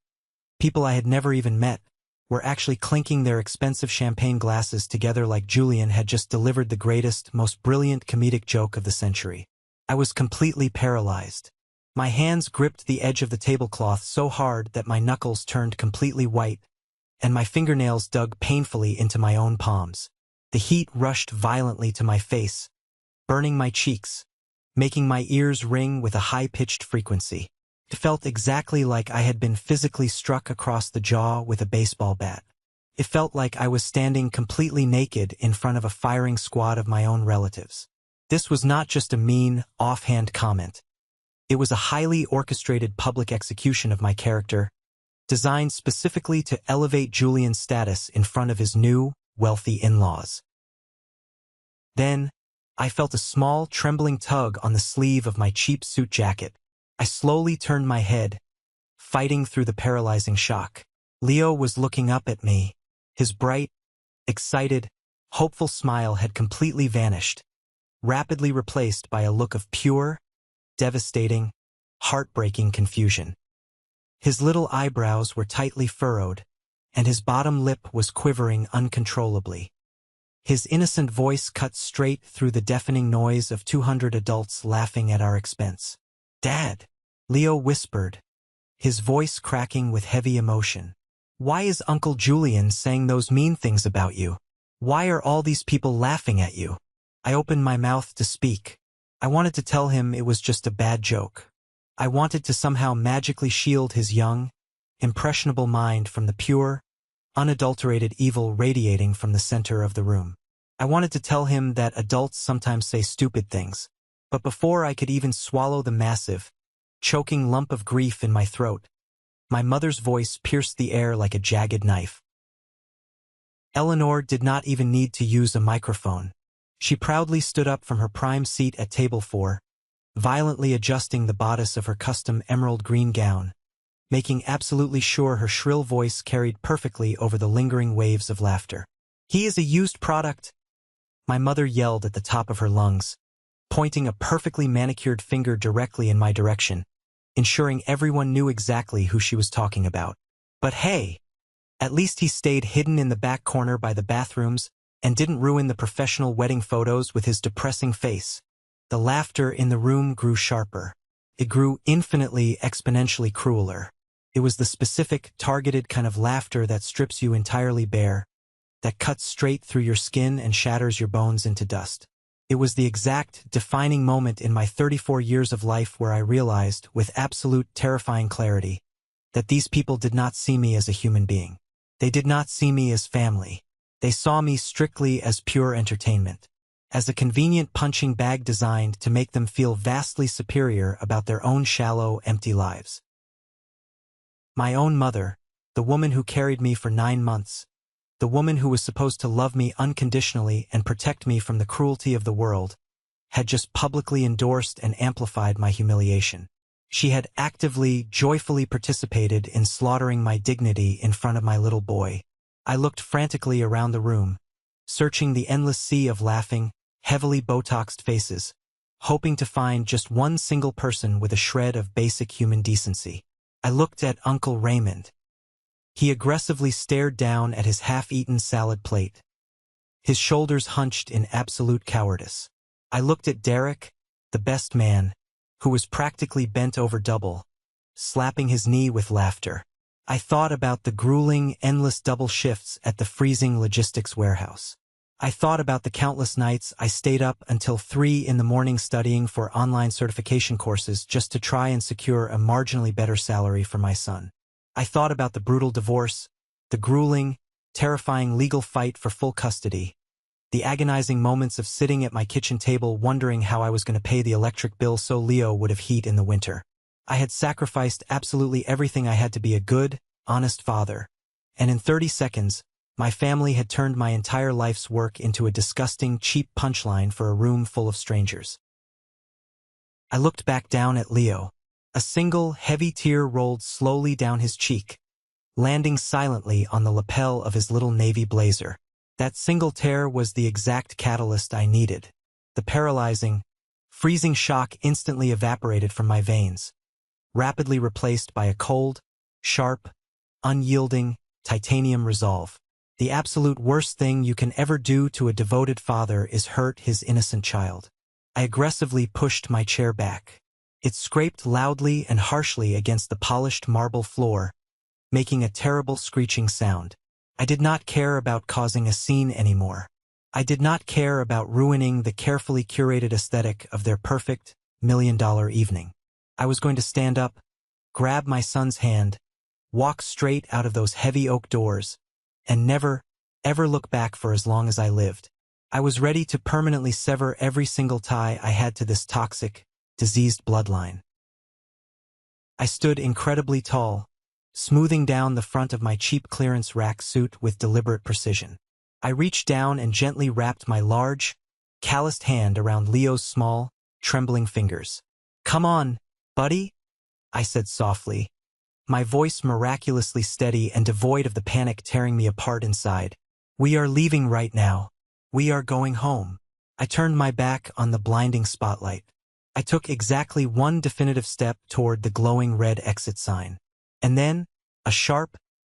people I had never even met, were actually clinking their expensive champagne glasses together like Julian had just delivered the greatest, most brilliant comedic joke of the century. I was completely paralyzed. My hands gripped the edge of the tablecloth so hard that my knuckles turned completely white, and my fingernails dug painfully into my own palms. The heat rushed violently to my face, burning my cheeks, making my ears ring with a high-pitched frequency. It felt exactly like I had been physically struck across the jaw with a baseball bat. It felt like I was standing completely naked in front of a firing squad of my own relatives. This was not just a mean, offhand comment. It was a highly orchestrated public execution of my character, designed specifically to elevate Julian's status in front of his new, wealthy in-laws. Then, I felt a small, trembling tug on the sleeve of my cheap suit jacket. I slowly turned my head, fighting through the paralyzing shock. Leo was looking up at me. His bright, excited, hopeful smile had completely vanished, rapidly replaced by a look of pure, devastating, heartbreaking confusion. His little eyebrows were tightly furrowed, and his bottom lip was quivering uncontrollably. His innocent voice cut straight through the deafening noise of 200 adults laughing at our expense. "Dad," Leo whispered, his voice cracking with heavy emotion. "Why is Uncle Julian saying those mean things about you? Why are all these people laughing at you?" I opened my mouth to speak. I wanted to tell him it was just a bad joke. I wanted to somehow magically shield his young, impressionable mind from the pure, unadulterated evil radiating from the center of the room. I wanted to tell him that adults sometimes say stupid things, but before I could even swallow the massive, choking lump of grief in my throat, my mother's voice pierced the air like a jagged knife. Eleanor did not even need to use a microphone. She proudly stood up from her prime seat at table 4, violently adjusting the bodice of her custom emerald green gown, making absolutely sure her shrill voice carried perfectly over the lingering waves of laughter. "He is a used product," my mother yelled at the top of her lungs, pointing a perfectly manicured finger directly in my direction, ensuring everyone knew exactly who she was talking about. But hey, at least he stayed hidden in the back corner by the bathrooms and didn't ruin the professional wedding photos with his depressing face. The laughter in the room grew sharper. It grew infinitely, exponentially crueler. It was the specific, targeted kind of laughter that strips you entirely bare, that cuts straight through your skin and shatters your bones into dust. It was the exact, defining moment in my 34 years of life where I realized, with absolute, terrifying clarity, that these people did not see me as a human being. They did not see me as family. They saw me strictly as pure entertainment. as a convenient punching bag designed to make them feel vastly superior about their own shallow, empty lives. My own mother, the woman who carried me for 9 months, the woman who was supposed to love me unconditionally and protect me from the cruelty of the world, had just publicly endorsed and amplified my humiliation. She had actively, joyfully participated in slaughtering my dignity in front of my little boy. I looked frantically around the room, searching the endless sea of laughing, heavily Botoxed faces, hoping to find just one single person with a shred of basic human decency. I looked at Uncle Raymond. He aggressively stared down at his half-eaten salad plate, his shoulders hunched in absolute cowardice. I looked at Derek, the best man, who was practically bent over double, slapping his knee with laughter. I thought about the grueling, endless double shifts at the freezing logistics warehouse. I thought about the countless nights I stayed up until 3 in the morning studying for online certification courses just to try and secure a marginally better salary for my son. I thought about the brutal divorce, the grueling, terrifying legal fight for full custody, the agonizing moments of sitting at my kitchen table wondering how I was going to pay the electric bill so Leo would have heat in the winter. I had sacrificed absolutely everything I had to be a good, honest father, and in 30 seconds, my family had turned my entire life's work into a disgusting, cheap punchline for a room full of strangers. I looked back down at Leo. A single, heavy tear rolled slowly down his cheek, landing silently on the lapel of his little navy blazer. That single tear was the exact catalyst I needed. The paralyzing, freezing shock instantly evaporated from my veins, rapidly replaced by a cold, sharp, unyielding, titanium resolve. The absolute worst thing you can ever do to a devoted father is hurt his innocent child. I aggressively pushed my chair back. It scraped loudly and harshly against the polished marble floor, making a terrible screeching sound. I did not care about causing a scene anymore. I did not care about ruining the carefully curated aesthetic of their perfect, million-dollar evening. I was going to stand up, grab my son's hand, walk straight out of those heavy oak doors, and never, ever look back for as long as I lived. I was ready to permanently sever every single tie I had to this toxic, diseased bloodline. I stood incredibly tall, smoothing down the front of my cheap clearance rack suit with deliberate precision. I reached down and gently wrapped my large, calloused hand around Leo's small, trembling fingers. "Come on, buddy," I said softly, my voice miraculously steady and devoid of the panic tearing me apart inside. "We are leaving right now. We are going home." I turned my back on the blinding spotlight. I took exactly one definitive step toward the glowing red exit sign. And then, a sharp,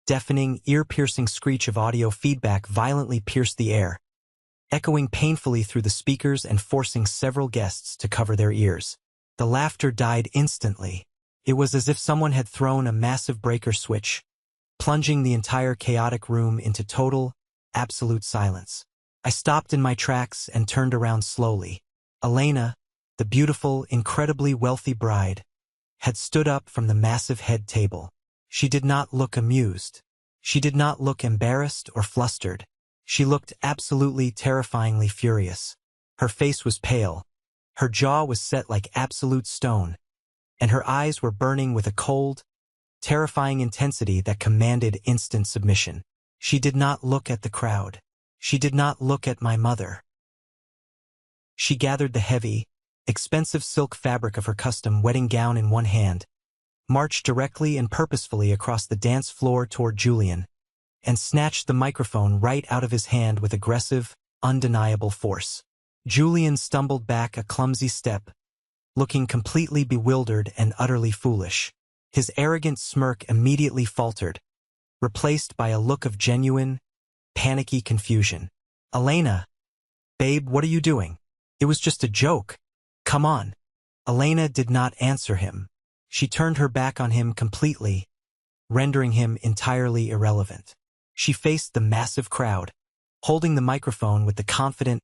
deafening, ear-piercing screech of audio feedback violently pierced the air, echoing painfully through the speakers and forcing several guests to cover their ears. The laughter died instantly. It was as if someone had thrown a massive breaker switch, plunging the entire chaotic room into total, absolute silence. I stopped in my tracks and turned around slowly. Elena, the beautiful, incredibly wealthy bride, had stood up from the massive head table. She did not look amused. She did not look embarrassed or flustered. She looked absolutely terrifyingly furious. Her face was pale. Her jaw was set like absolute stone, and her eyes were burning with a cold, terrifying intensity that commanded instant submission. She did not look at the crowd. She did not look at my mother. She gathered the heavy, expensive silk fabric of her custom wedding gown in one hand, marched directly and purposefully across the dance floor toward Julian, and snatched the microphone right out of his hand with aggressive, undeniable force. Julian stumbled back a clumsy step, looking completely bewildered and utterly foolish. His arrogant smirk immediately faltered, replaced by a look of genuine, panicky confusion. "Elena, babe, what are you doing? It was just a joke. Come on." Elena did not answer him. She turned her back on him completely, rendering him entirely irrelevant. She faced the massive crowd, holding the microphone with the confident,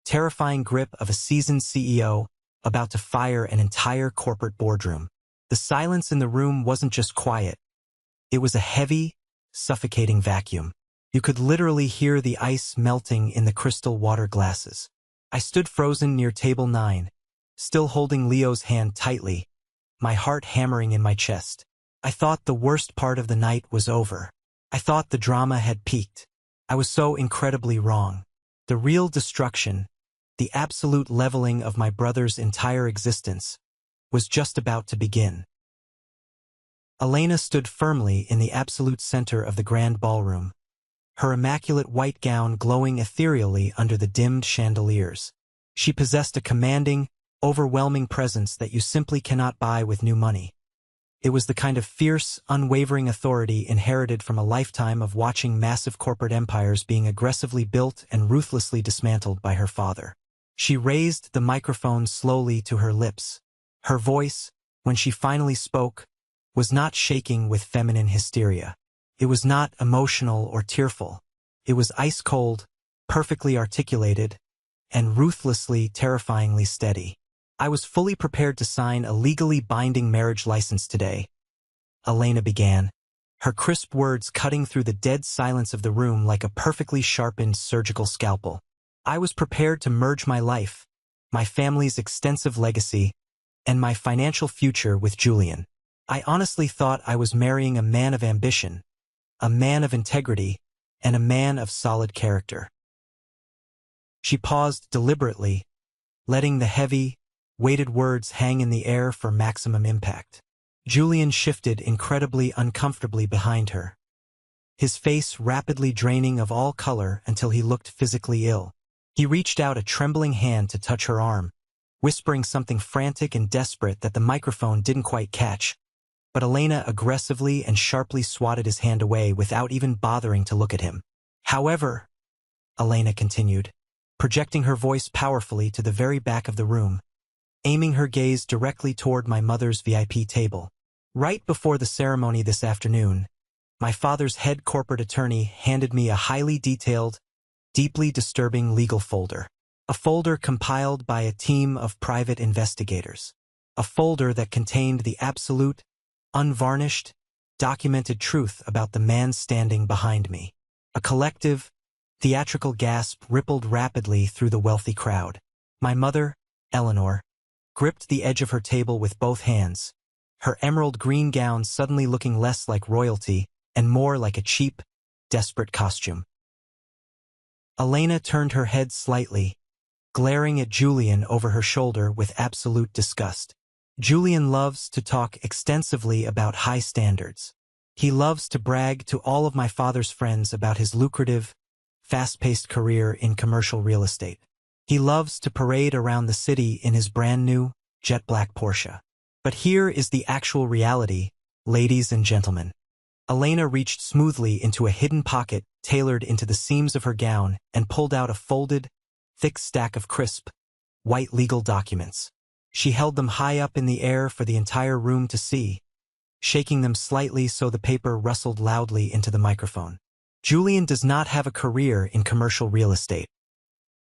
terrifying grip of a seasoned CEO about to fire an entire corporate boardroom. The silence in the room wasn't just quiet. It was a heavy, suffocating vacuum. You could literally hear the ice melting in the crystal water glasses. I stood frozen near table 9, still holding Leo's hand tightly, my heart hammering in my chest. I thought the worst part of the night was over. I thought the drama had peaked. I was so incredibly wrong. The real destruction, the absolute leveling of my brother's entire existence, was just about to begin. Elena stood firmly in the absolute center of the grand ballroom, her immaculate white gown glowing ethereally under the dimmed chandeliers. She possessed a commanding, overwhelming presence that you simply cannot buy with new money. It was the kind of fierce, unwavering authority inherited from a lifetime of watching massive corporate empires being aggressively built and ruthlessly dismantled by her father. She raised the microphone slowly to her lips. Her voice, when she finally spoke, was not shaking with feminine hysteria. It was not emotional or tearful. It was ice-cold, perfectly articulated, and ruthlessly, terrifyingly steady. I was fully prepared to sign a legally binding marriage license today, Elena began, her crisp words cutting through the dead silence of the room like a perfectly sharpened surgical scalpel. I was prepared to merge my life, my family's extensive legacy, and my financial future with Julian. I honestly thought I was marrying a man of ambition, a man of integrity, and a man of solid character. She paused deliberately, letting the heavy, weighted words hang in the air for maximum impact. Julian shifted incredibly uncomfortably behind her, his face rapidly draining of all color until he looked physically ill. He reached out a trembling hand to touch her arm, whispering something frantic and desperate that the microphone didn't quite catch, but Elena aggressively and sharply swatted his hand away without even bothering to look at him. However, Elena continued, projecting her voice powerfully to the very back of the room, aiming her gaze directly toward my mother's VIP table. Right before the ceremony this afternoon, my father's head corporate attorney handed me a highly detailed, deeply disturbing legal folder. A folder compiled by a team of private investigators. A folder that contained the absolute, unvarnished, documented truth about the man standing behind me. A collective, theatrical gasp rippled rapidly through the wealthy crowd. My mother, Eleanor, gripped the edge of her table with both hands, her emerald green gown suddenly looking less like royalty and more like a cheap, desperate costume. Elena turned her head slightly, glaring at Julian over her shoulder with absolute disgust. Julian loves to talk extensively about high standards. He loves to brag to all of my father's friends about his lucrative, fast-paced career in commercial real estate. He loves to parade around the city in his brand-new, jet-black Porsche. But here is the actual reality, ladies and gentlemen. Elena reached smoothly into a hidden pocket tailored into the seams of her gown and pulled out a folded, thick stack of crisp, white legal documents. She held them high up in the air for the entire room to see, shaking them slightly so the paper rustled loudly into the microphone. Julian does not have a career in commercial real estate,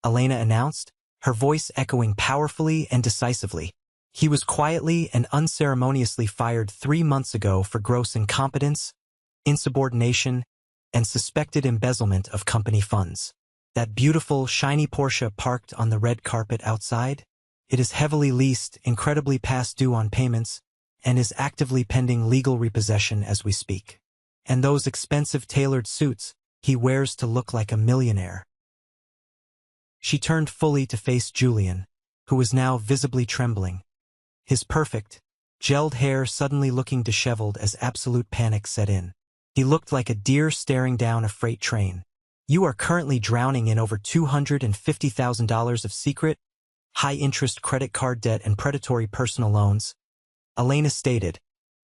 Elena announced, her voice echoing powerfully and decisively. He was quietly and unceremoniously fired 3 months ago for gross incompetence, insubordination, and suspected embezzlement of company funds. That beautiful, shiny Porsche parked on the red carpet outside? It is heavily leased, incredibly past due on payments, and is actively pending legal repossession as we speak. And those expensive tailored suits he wears to look like a millionaire. She turned fully to face Julian, who was now visibly trembling, his perfect, gelled hair suddenly looking disheveled as absolute panic set in. He looked like a deer staring down a freight train. You are currently drowning in over $250,000 of secret, high-interest credit card debt and predatory personal loans, Elena stated,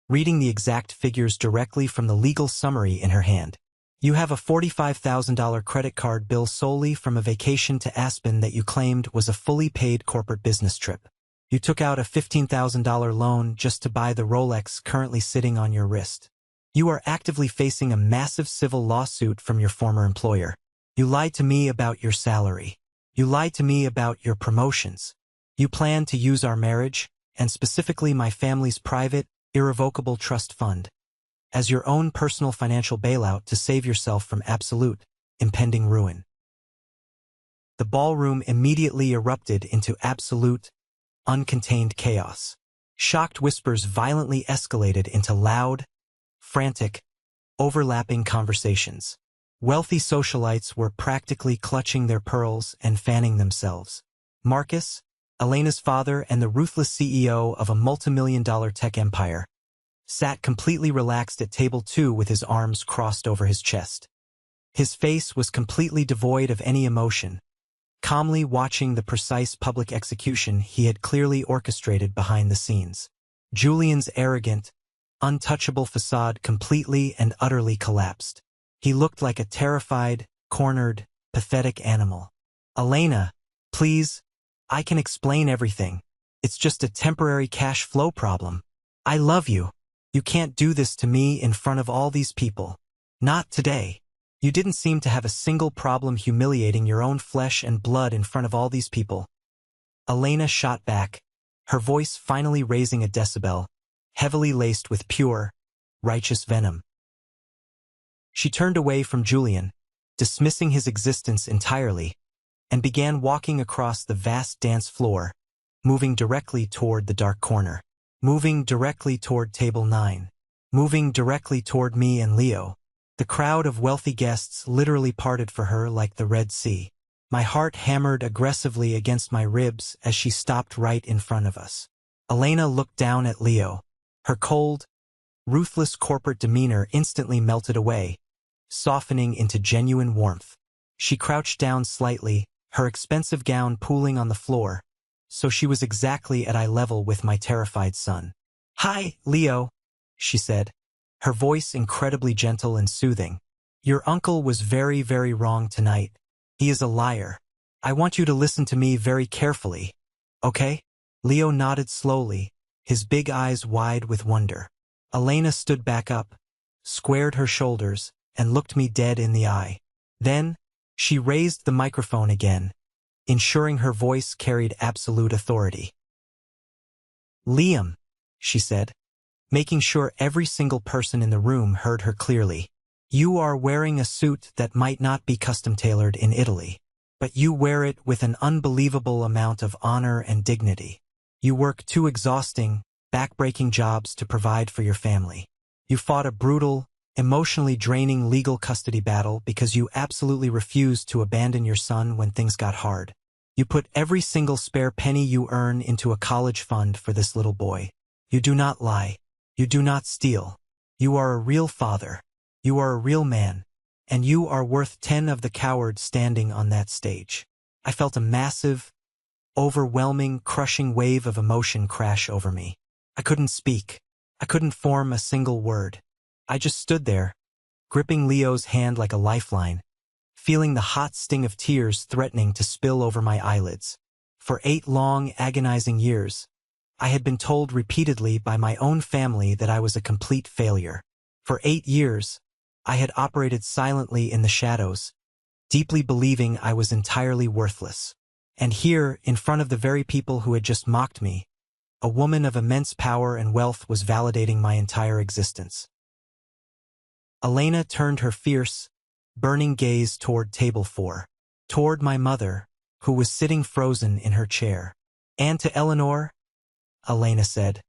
reading the exact figures directly from the legal summary in her hand. You have a $45,000 credit card bill solely from a vacation to Aspen that you claimed was a fully paid corporate business trip. You took out a $15,000 loan just to buy the Rolex currently sitting on your wrist. You are actively facing a massive civil lawsuit from your former employer. You lied to me about your salary. You lied to me about your promotions. You plan to use our marriage, and specifically my family's private, irrevocable trust fund, as your own personal financial bailout to save yourself from absolute, impending ruin. The ballroom immediately erupted into absolute, uncontained chaos. Shocked whispers violently escalated into loud, frantic, overlapping conversations. Wealthy socialites were practically clutching their pearls and fanning themselves. Marcus, Elena's father and the ruthless CEO of a multimillion-dollar tech empire, sat completely relaxed at table 2 with his arms crossed over his chest. His face was completely devoid of any emotion, calmly watching the precise public execution he had clearly orchestrated behind the scenes. Julian's arrogant, untouchable facade completely and utterly collapsed. He looked like a terrified, cornered, pathetic animal. "Elena, please, I can explain everything. It's just a temporary cash flow problem. I love you. You can't do this to me in front of all these people. Not today. You didn't seem to have a single problem humiliating your own flesh and blood in front of all these people." Elena shot back, her voice finally raising a decibel, heavily laced with pure, righteous venom. She turned away from Julian, dismissing his existence entirely, and began walking across the vast dance floor, moving directly toward the dark corner, moving directly toward table 9, moving directly toward me and Leo. The crowd of wealthy guests literally parted for her like the Red Sea. My heart hammered aggressively against my ribs as she stopped right in front of us. Elena looked down at Leo. Her cold, ruthless corporate demeanor instantly melted away, softening into genuine warmth. She crouched down slightly, her expensive gown pooling on the floor, so she was exactly at eye level with my terrified son. "Hi, Leo," she said, her voice incredibly gentle and soothing. "Your uncle was very, very wrong tonight. He is a liar. I want you to listen to me very carefully, okay?" Leo nodded slowly, his big eyes wide with wonder. Elena stood back up, squared her shoulders, and looked me dead in the eye. Then, she raised the microphone again, ensuring her voice carried absolute authority. "Liam," she said, making sure every single person in the room heard her clearly. "You are wearing a suit that might not be custom-tailored in Italy, but you wear it with an unbelievable amount of honor and dignity. You work 2 exhausting, back-breaking jobs to provide for your family. You fought a brutal, emotionally draining legal custody battle because you absolutely refused to abandon your son when things got hard. You put every single spare penny you earn into a college fund for this little boy. You do not lie. You do not steal. You are a real father. You are a real man. And you are worth 10 of the cowards standing on that stage." I felt a massive, overwhelming, crushing wave of emotion crash over me. I couldn't speak. I couldn't form a single word. I just stood there, gripping Leo's hand like a lifeline, feeling the hot sting of tears threatening to spill over my eyelids. For 8 long, agonizing years, I had been told repeatedly by my own family that I was a complete failure. For 8 years, I had operated silently in the shadows, deeply believing I was entirely worthless. And here, in front of the very people who had just mocked me, a woman of immense power and wealth was validating my entire existence. Elena turned her fierce, burning gaze toward table 4, toward my mother, who was sitting frozen in her chair. "And to Eleanor," Elena said,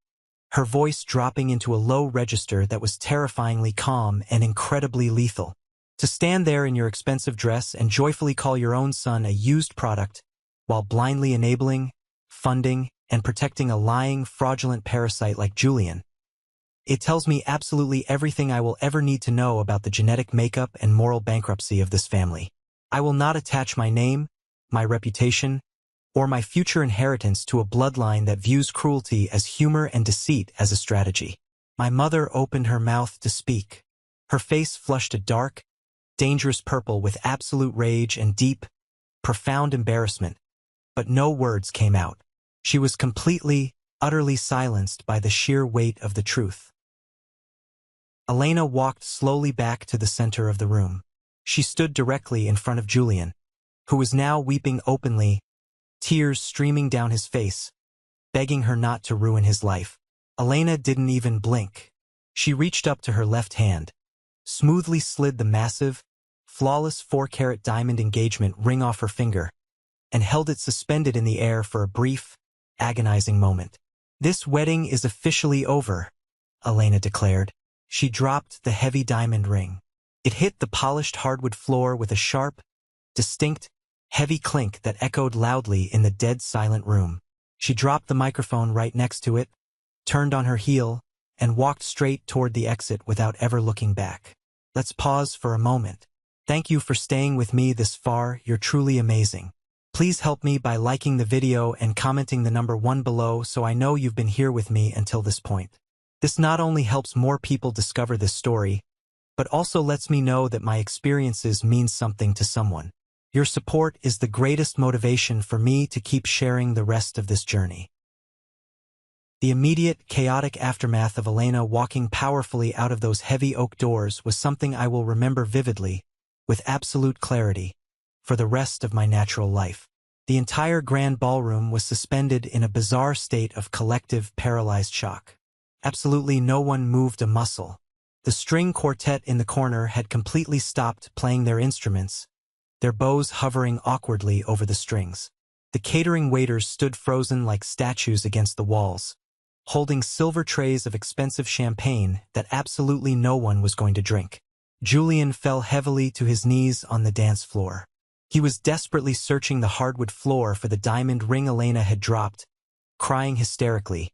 her voice dropping into a low register that was terrifyingly calm and incredibly lethal. "To stand there in your expensive dress and joyfully call your own son a used product, while blindly enabling, funding, and protecting a lying, fraudulent parasite like Julian. It tells me absolutely everything I will ever need to know about the genetic makeup and moral bankruptcy of this family. I will not attach my name, my reputation, or my future inheritance to a bloodline that views cruelty as humor and deceit as a strategy." My mother opened her mouth to speak. Her face flushed a dark, dangerous purple with absolute rage and deep, profound embarrassment, but no words came out. She was completely, utterly silenced by the sheer weight of the truth. Elena walked slowly back to the center of the room. She stood directly in front of Julian, who was now weeping openly, tears streaming down his face, begging her not to ruin his life. Elena didn't even blink. She reached up to her left hand, smoothly slid the massive, flawless 4-carat diamond engagement ring off her finger, and held it suspended in the air for a brief, agonizing moment. "This wedding is officially over," Elena declared. She dropped the heavy diamond ring. It hit the polished hardwood floor with a sharp, distinct, heavy clink that echoed loudly in the dead silent room. She dropped the microphone right next to it, turned on her heel, and walked straight toward the exit without ever looking back. "Let's pause for a moment. Thank you for staying with me this far, you're truly amazing. Please help me by liking the video and commenting the number 1 below so I know you've been here with me until this point. This not only helps more people discover this story, but also lets me know that my experiences mean something to someone. Your support is the greatest motivation for me to keep sharing the rest of this journey." The immediate, chaotic aftermath of Elena walking powerfully out of those heavy oak doors was something I will remember vividly, with absolute clarity, for the rest of my natural life. The entire grand ballroom was suspended in a bizarre state of collective paralyzed shock. Absolutely no one moved a muscle. The string quartet in the corner had completely stopped playing their instruments, their bows hovering awkwardly over the strings. The catering waiters stood frozen like statues against the walls, holding silver trays of expensive champagne that absolutely no one was going to drink. Julian fell heavily to his knees on the dance floor. He was desperately searching the hardwood floor for the diamond ring Elena had dropped, crying hysterically,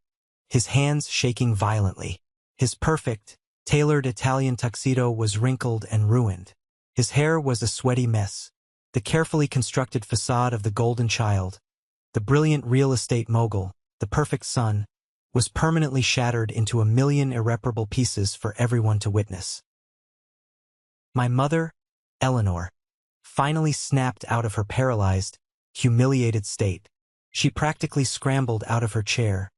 his hands shaking violently. His perfect, tailored Italian tuxedo was wrinkled and ruined. His hair was a sweaty mess. The carefully constructed facade of the golden child, the brilliant real estate mogul, the perfect son, was permanently shattered into a million irreparable pieces for everyone to witness. My mother, Eleanor, finally snapped out of her paralyzed, humiliated state. She practically scrambled out of her chair,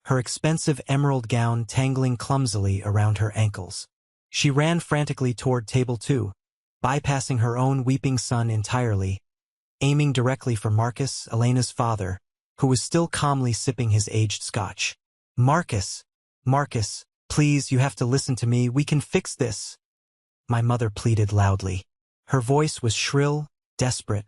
her expensive emerald gown tangling clumsily around her ankles. She ran frantically toward table 2, bypassing her own weeping son entirely, aiming directly for Marcus, Elena's father, who was still calmly sipping his aged scotch. "Marcus, Marcus, please, you have to listen to me, we can fix this," my mother pleaded loudly. Her voice was shrill, desperate,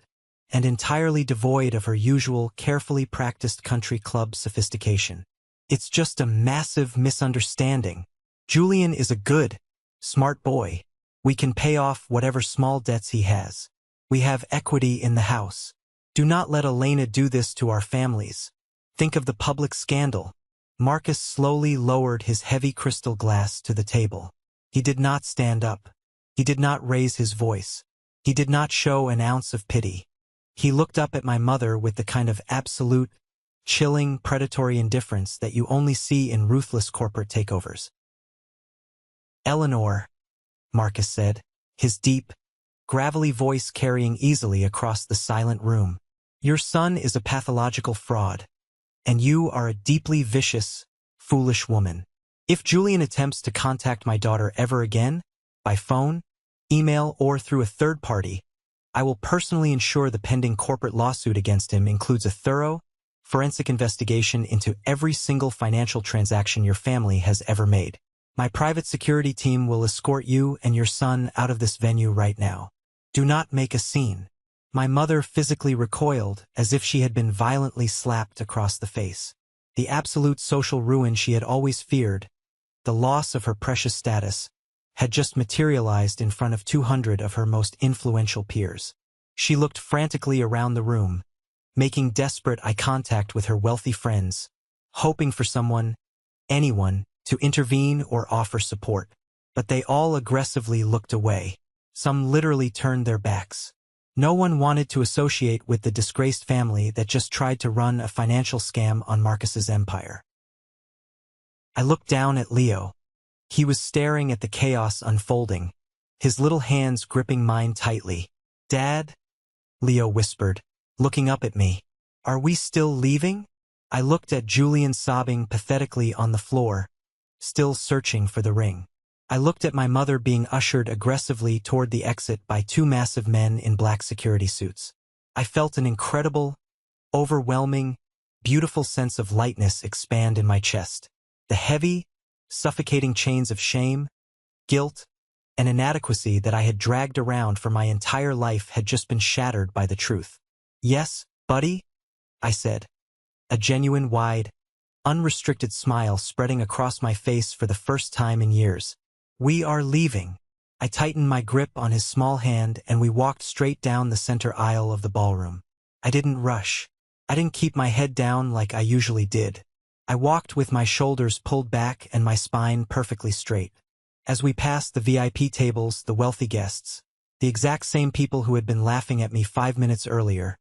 and entirely devoid of her usual, carefully practiced country club sophistication. "It's just a massive misunderstanding. Julian is a good, smart boy. We can pay off whatever small debts he has. We have equity in the house. Do not let Elena do this to our families. Think of the public scandal." Marcus slowly lowered his heavy crystal glass to the table. He did not stand up. He did not raise his voice. He did not show an ounce of pity. He looked up at my mother with the kind of absolute, chilling, predatory indifference that you only see in ruthless corporate takeovers. "Eleanor," Marcus said, his deep, gravelly voice carrying easily across the silent room, "your son is a pathological fraud, and you are a deeply vicious, foolish woman. If Julian attempts to contact my daughter ever again, by phone, email, or through a third party, I will personally ensure the pending corporate lawsuit against him includes a thorough, forensic investigation into every single financial transaction your family has ever made. My private security team will escort you and your son out of this venue right now. Do not make a scene." My mother physically recoiled as if she had been violently slapped across the face. The absolute social ruin she had always feared, the loss of her precious status, had just materialized in front of 200 of her most influential peers. She looked frantically around the room, making desperate eye contact with her wealthy friends, hoping for someone, anyone, to intervene or offer support. But they all aggressively looked away. Some literally turned their backs. No one wanted to associate with the disgraced family that just tried to run a financial scam on Marcus's empire. I looked down at Leo. He was staring at the chaos unfolding, his little hands gripping mine tightly. "Dad?" Leo whispered, looking up at me. "Are we still leaving?" I looked at Julian sobbing pathetically on the floor, still searching for the ring. I looked at my mother being ushered aggressively toward the exit by 2 massive men in black security suits. I felt an incredible, overwhelming, beautiful sense of lightness expand in my chest. The heavy, suffocating chains of shame, guilt, and inadequacy that I had dragged around for my entire life had just been shattered by the truth. Yes, "Buddy?" I said, a genuine, wide, unrestricted smile spreading across my face for the first time in years. "We are leaving." I tightened my grip on his small hand and we walked straight down the center aisle of the ballroom. I didn't rush. I didn't keep my head down like I usually did. I walked with my shoulders pulled back and my spine perfectly straight. As we passed the VIP tables, the wealthy guests, the exact same people who had been laughing at me 5 minutes earlier,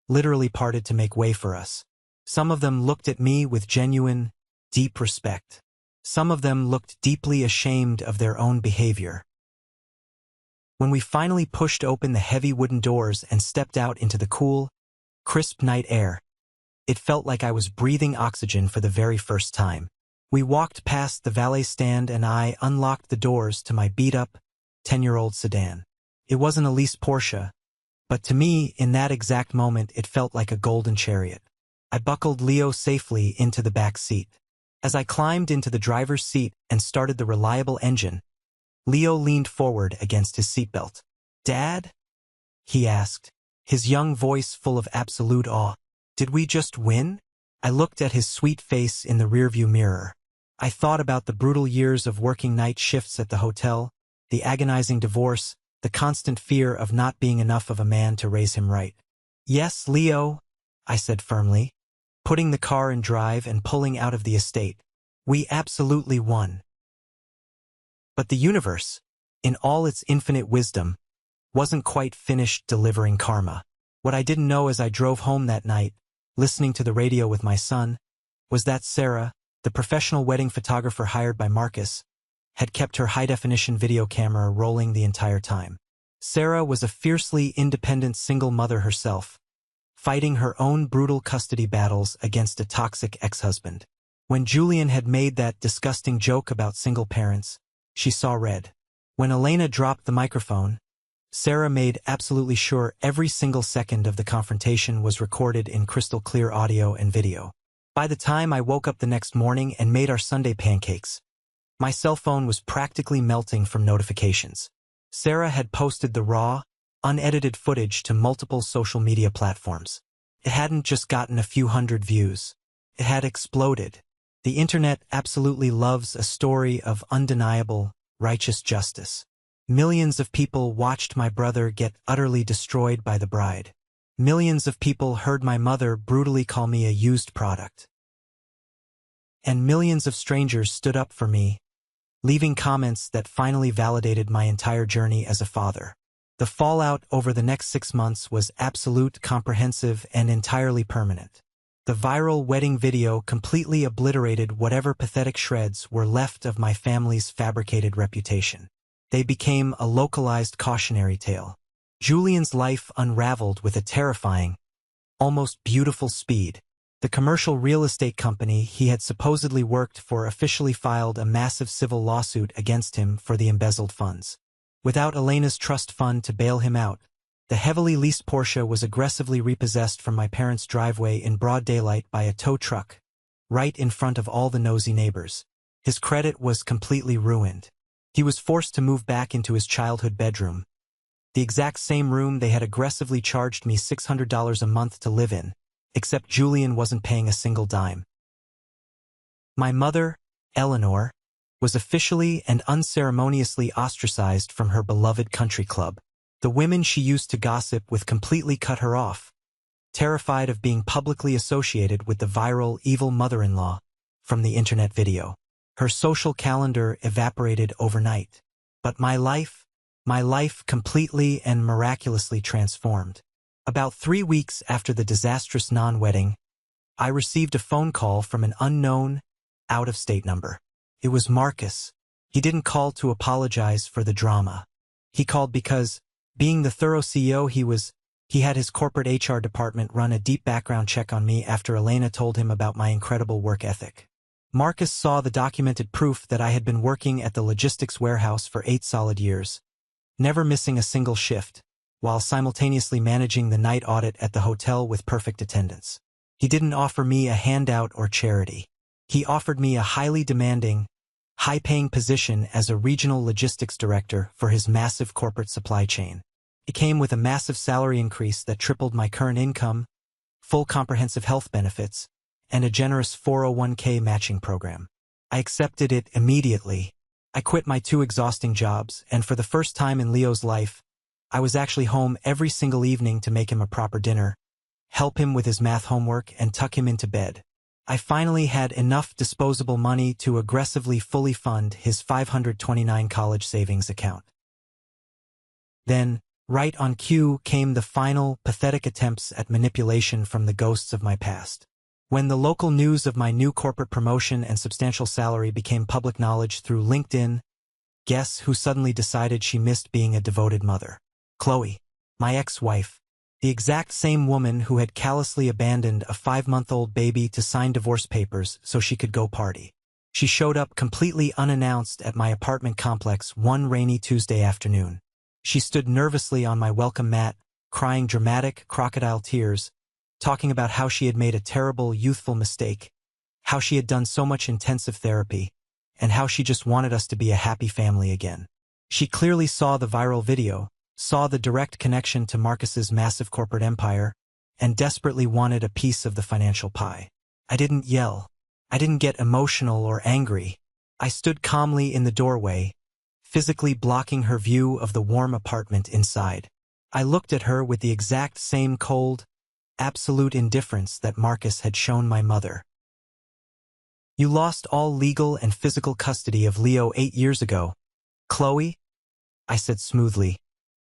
literally parted to make way for us. Some of them looked at me with genuine, deep respect. Some of them looked deeply ashamed of their own behavior. When we finally pushed open the heavy wooden doors and stepped out into the cool, crisp night air, it felt like I was breathing oxygen for the very first time. We walked past the valet stand and I unlocked the doors to my beat-up, 10-year-old sedan. It wasn't a leased Porsche, but to me, in that exact moment, it felt like a golden chariot. I buckled Leo safely into the back seat. As I climbed into the driver's seat and started the reliable engine, Leo leaned forward against his seatbelt. "Dad?" he asked, his young voice full of absolute awe. "Did we just win?" I looked at his sweet face in the rearview mirror. I thought about the brutal years of working night shifts at the hotel, the agonizing divorce, the constant fear of not being enough of a man to raise him right. "Yes, Leo," I said firmly, putting the car in drive and pulling out of the estate. "We absolutely won." But the universe, in all its infinite wisdom, wasn't quite finished delivering karma. What I didn't know as I drove home that night, listening to the radio with my son, was that Sarah, the professional wedding photographer hired by Marcus, had kept her high-definition video camera rolling the entire time. Sarah was a fiercely independent single mother herself, fighting her own brutal custody battles against a toxic ex-husband. When Julian had made that disgusting joke about single parents, she saw red. When Elena dropped the microphone, Sarah made absolutely sure every single second of the confrontation was recorded in crystal clear audio and video. By the time I woke up the next morning and made our Sunday pancakes, my cell phone was practically melting from notifications. Sarah had posted the raw, unedited footage to multiple social media platforms. It hadn't just gotten a few hundred views. It had exploded. The internet absolutely loves a story of undeniable, righteous justice. Millions of people watched my brother get utterly destroyed by the bride. Millions of people heard my mother brutally call me a used product. And millions of strangers stood up for me, leaving comments that finally validated my entire journey as a father. The fallout over the next 6 months was absolute, comprehensive, and entirely permanent. The viral wedding video completely obliterated whatever pathetic shreds were left of my family's fabricated reputation. They became a localized cautionary tale. Julian's life unraveled with a terrifying, almost beautiful speed. The commercial real estate company he had supposedly worked for officially filed a massive civil lawsuit against him for the embezzled funds. Without Elena's trust fund to bail him out, the heavily leased Porsche was aggressively repossessed from my parents' driveway in broad daylight by a tow truck, right in front of all the nosy neighbors. His credit was completely ruined. He was forced to move back into his childhood bedroom, the exact same room they had aggressively charged me $600 a month to live in, except Julian wasn't paying a single dime. My mother, Eleanor, was officially and unceremoniously ostracized from her beloved country club. The women she used to gossip with completely cut her off, terrified of being publicly associated with the viral evil mother-in-law from the internet video. Her social calendar evaporated overnight. But my life completely and miraculously transformed. About 3 weeks after the disastrous non-wedding, I received a phone call from an unknown, out-of-state number. It was Marcus. He didn't call to apologize for the drama. He called because, being the thorough CEO he had his corporate HR department run a deep background check on me after Elena told him about my incredible work ethic. Marcus saw the documented proof that I had been working at the logistics warehouse for 8 solid years, never missing a single shift, while simultaneously managing the night audit at the hotel with perfect attendance. He didn't offer me a handout or charity. He offered me a highly demanding, high-paying position as a regional logistics director for his massive corporate supply chain. It came with a massive salary increase that tripled my current income, full comprehensive health benefits, and a generous 401k matching program. I accepted it immediately. I quit my 2 exhausting jobs, and for the first time in Leo's life, I was actually home every single evening to make him a proper dinner, help him with his math homework, and tuck him into bed. I finally had enough disposable money to aggressively fully fund his $529 college savings account. Then, right on cue, came the final, pathetic attempts at manipulation from the ghosts of my past. When the local news of my new corporate promotion and substantial salary became public knowledge through LinkedIn, guess who suddenly decided she missed being a devoted mother? Chloe, my ex-wife, the exact same woman who had callously abandoned a 5-month-old baby to sign divorce papers so she could go party. She showed up completely unannounced at my apartment complex one rainy Tuesday afternoon. She stood nervously on my welcome mat, crying dramatic crocodile tears, talking about how she had made a terrible, youthful mistake, how she had done so much intensive therapy, and how she just wanted us to be a happy family again. She clearly saw the viral video, saw the direct connection to Marcus's massive corporate empire, and desperately wanted a piece of the financial pie. I didn't yell. I didn't get emotional or angry. I stood calmly in the doorway, physically blocking her view of the warm apartment inside. I looked at her with the exact same cold, absolute indifference that Marcus had shown my mother. "You lost all legal and physical custody of Leo 8 years ago, Chloe," I said smoothly,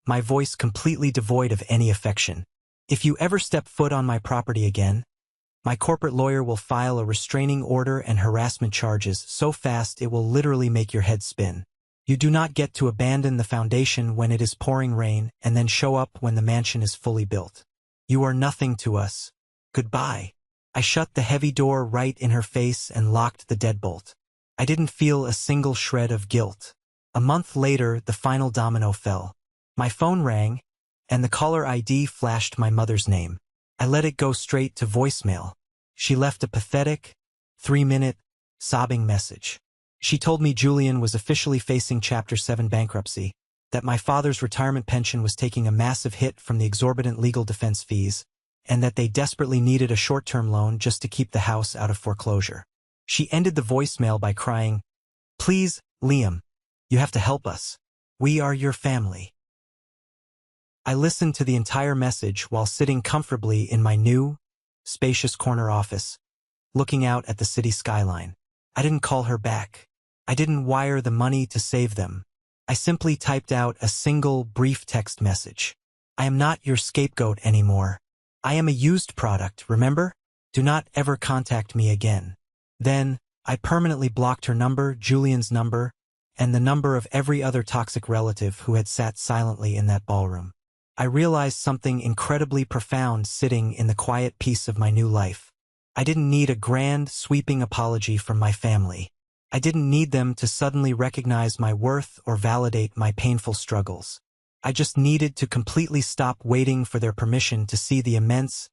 my voice completely devoid of any affection. "If you ever step foot on my property again, my corporate lawyer will file a restraining order and harassment charges so fast it will literally make your head spin. You do not get to abandon the foundation when it is pouring rain and then show up when the mansion is fully built. You are nothing to us. Goodbye." I shut the heavy door right in her face and locked the deadbolt. I didn't feel a single shred of guilt. A month later, the final domino fell. My phone rang, and the caller ID flashed my mother's name. I let it go straight to voicemail. She left a pathetic, 3-minute, sobbing message. She told me Julian was officially facing Chapter 7 bankruptcy, that my father's retirement pension was taking a massive hit from the exorbitant legal defense fees, and that they desperately needed a short-term loan just to keep the house out of foreclosure. She ended the voicemail by crying, "Please, Liam, you have to help us. We are your family." I listened to the entire message while sitting comfortably in my new, spacious corner office, looking out at the city skyline. I didn't call her back. I didn't wire the money to save them. I simply typed out a single, brief text message. "I am not your scapegoat anymore. I am a used product, remember? Do not ever contact me again." Then, I permanently blocked her number, Julian's number, and the number of every other toxic relative who had sat silently in that ballroom. I realized something incredibly profound sitting in the quiet peace of my new life. I didn't need a grand, sweeping apology from my family. I didn't need them to suddenly recognize my worth or validate my painful struggles. I just needed to completely stop waiting for their permission to see the immense,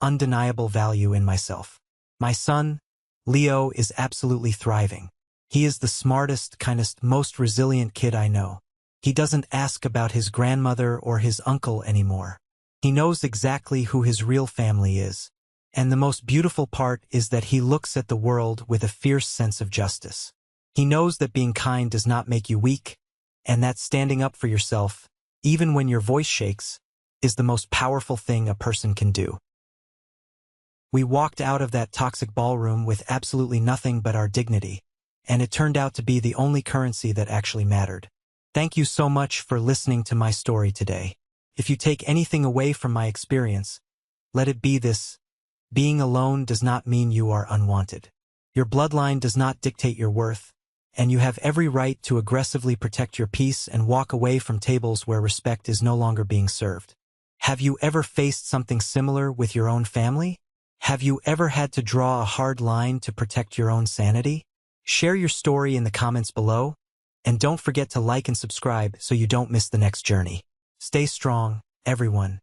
undeniable value in myself. My son, Leo, is absolutely thriving. He is the smartest, kindest, most resilient kid I know. He doesn't ask about his grandmother or his uncle anymore. He knows exactly who his real family is. And the most beautiful part is that he looks at the world with a fierce sense of justice. He knows that being kind does not make you weak, and that standing up for yourself, even when your voice shakes, is the most powerful thing a person can do. We walked out of that toxic ballroom with absolutely nothing but our dignity, and it turned out to be the only currency that actually mattered. Thank you so much for listening to my story today. If you take anything away from my experience, let it be this: being alone does not mean you are unwanted. Your bloodline does not dictate your worth, and you have every right to aggressively protect your peace and walk away from tables where respect is no longer being served. Have you ever faced something similar with your own family? Have you ever had to draw a hard line to protect your own sanity? Share your story in the comments below, and don't forget to like and subscribe so you don't miss the next journey. Stay strong, everyone,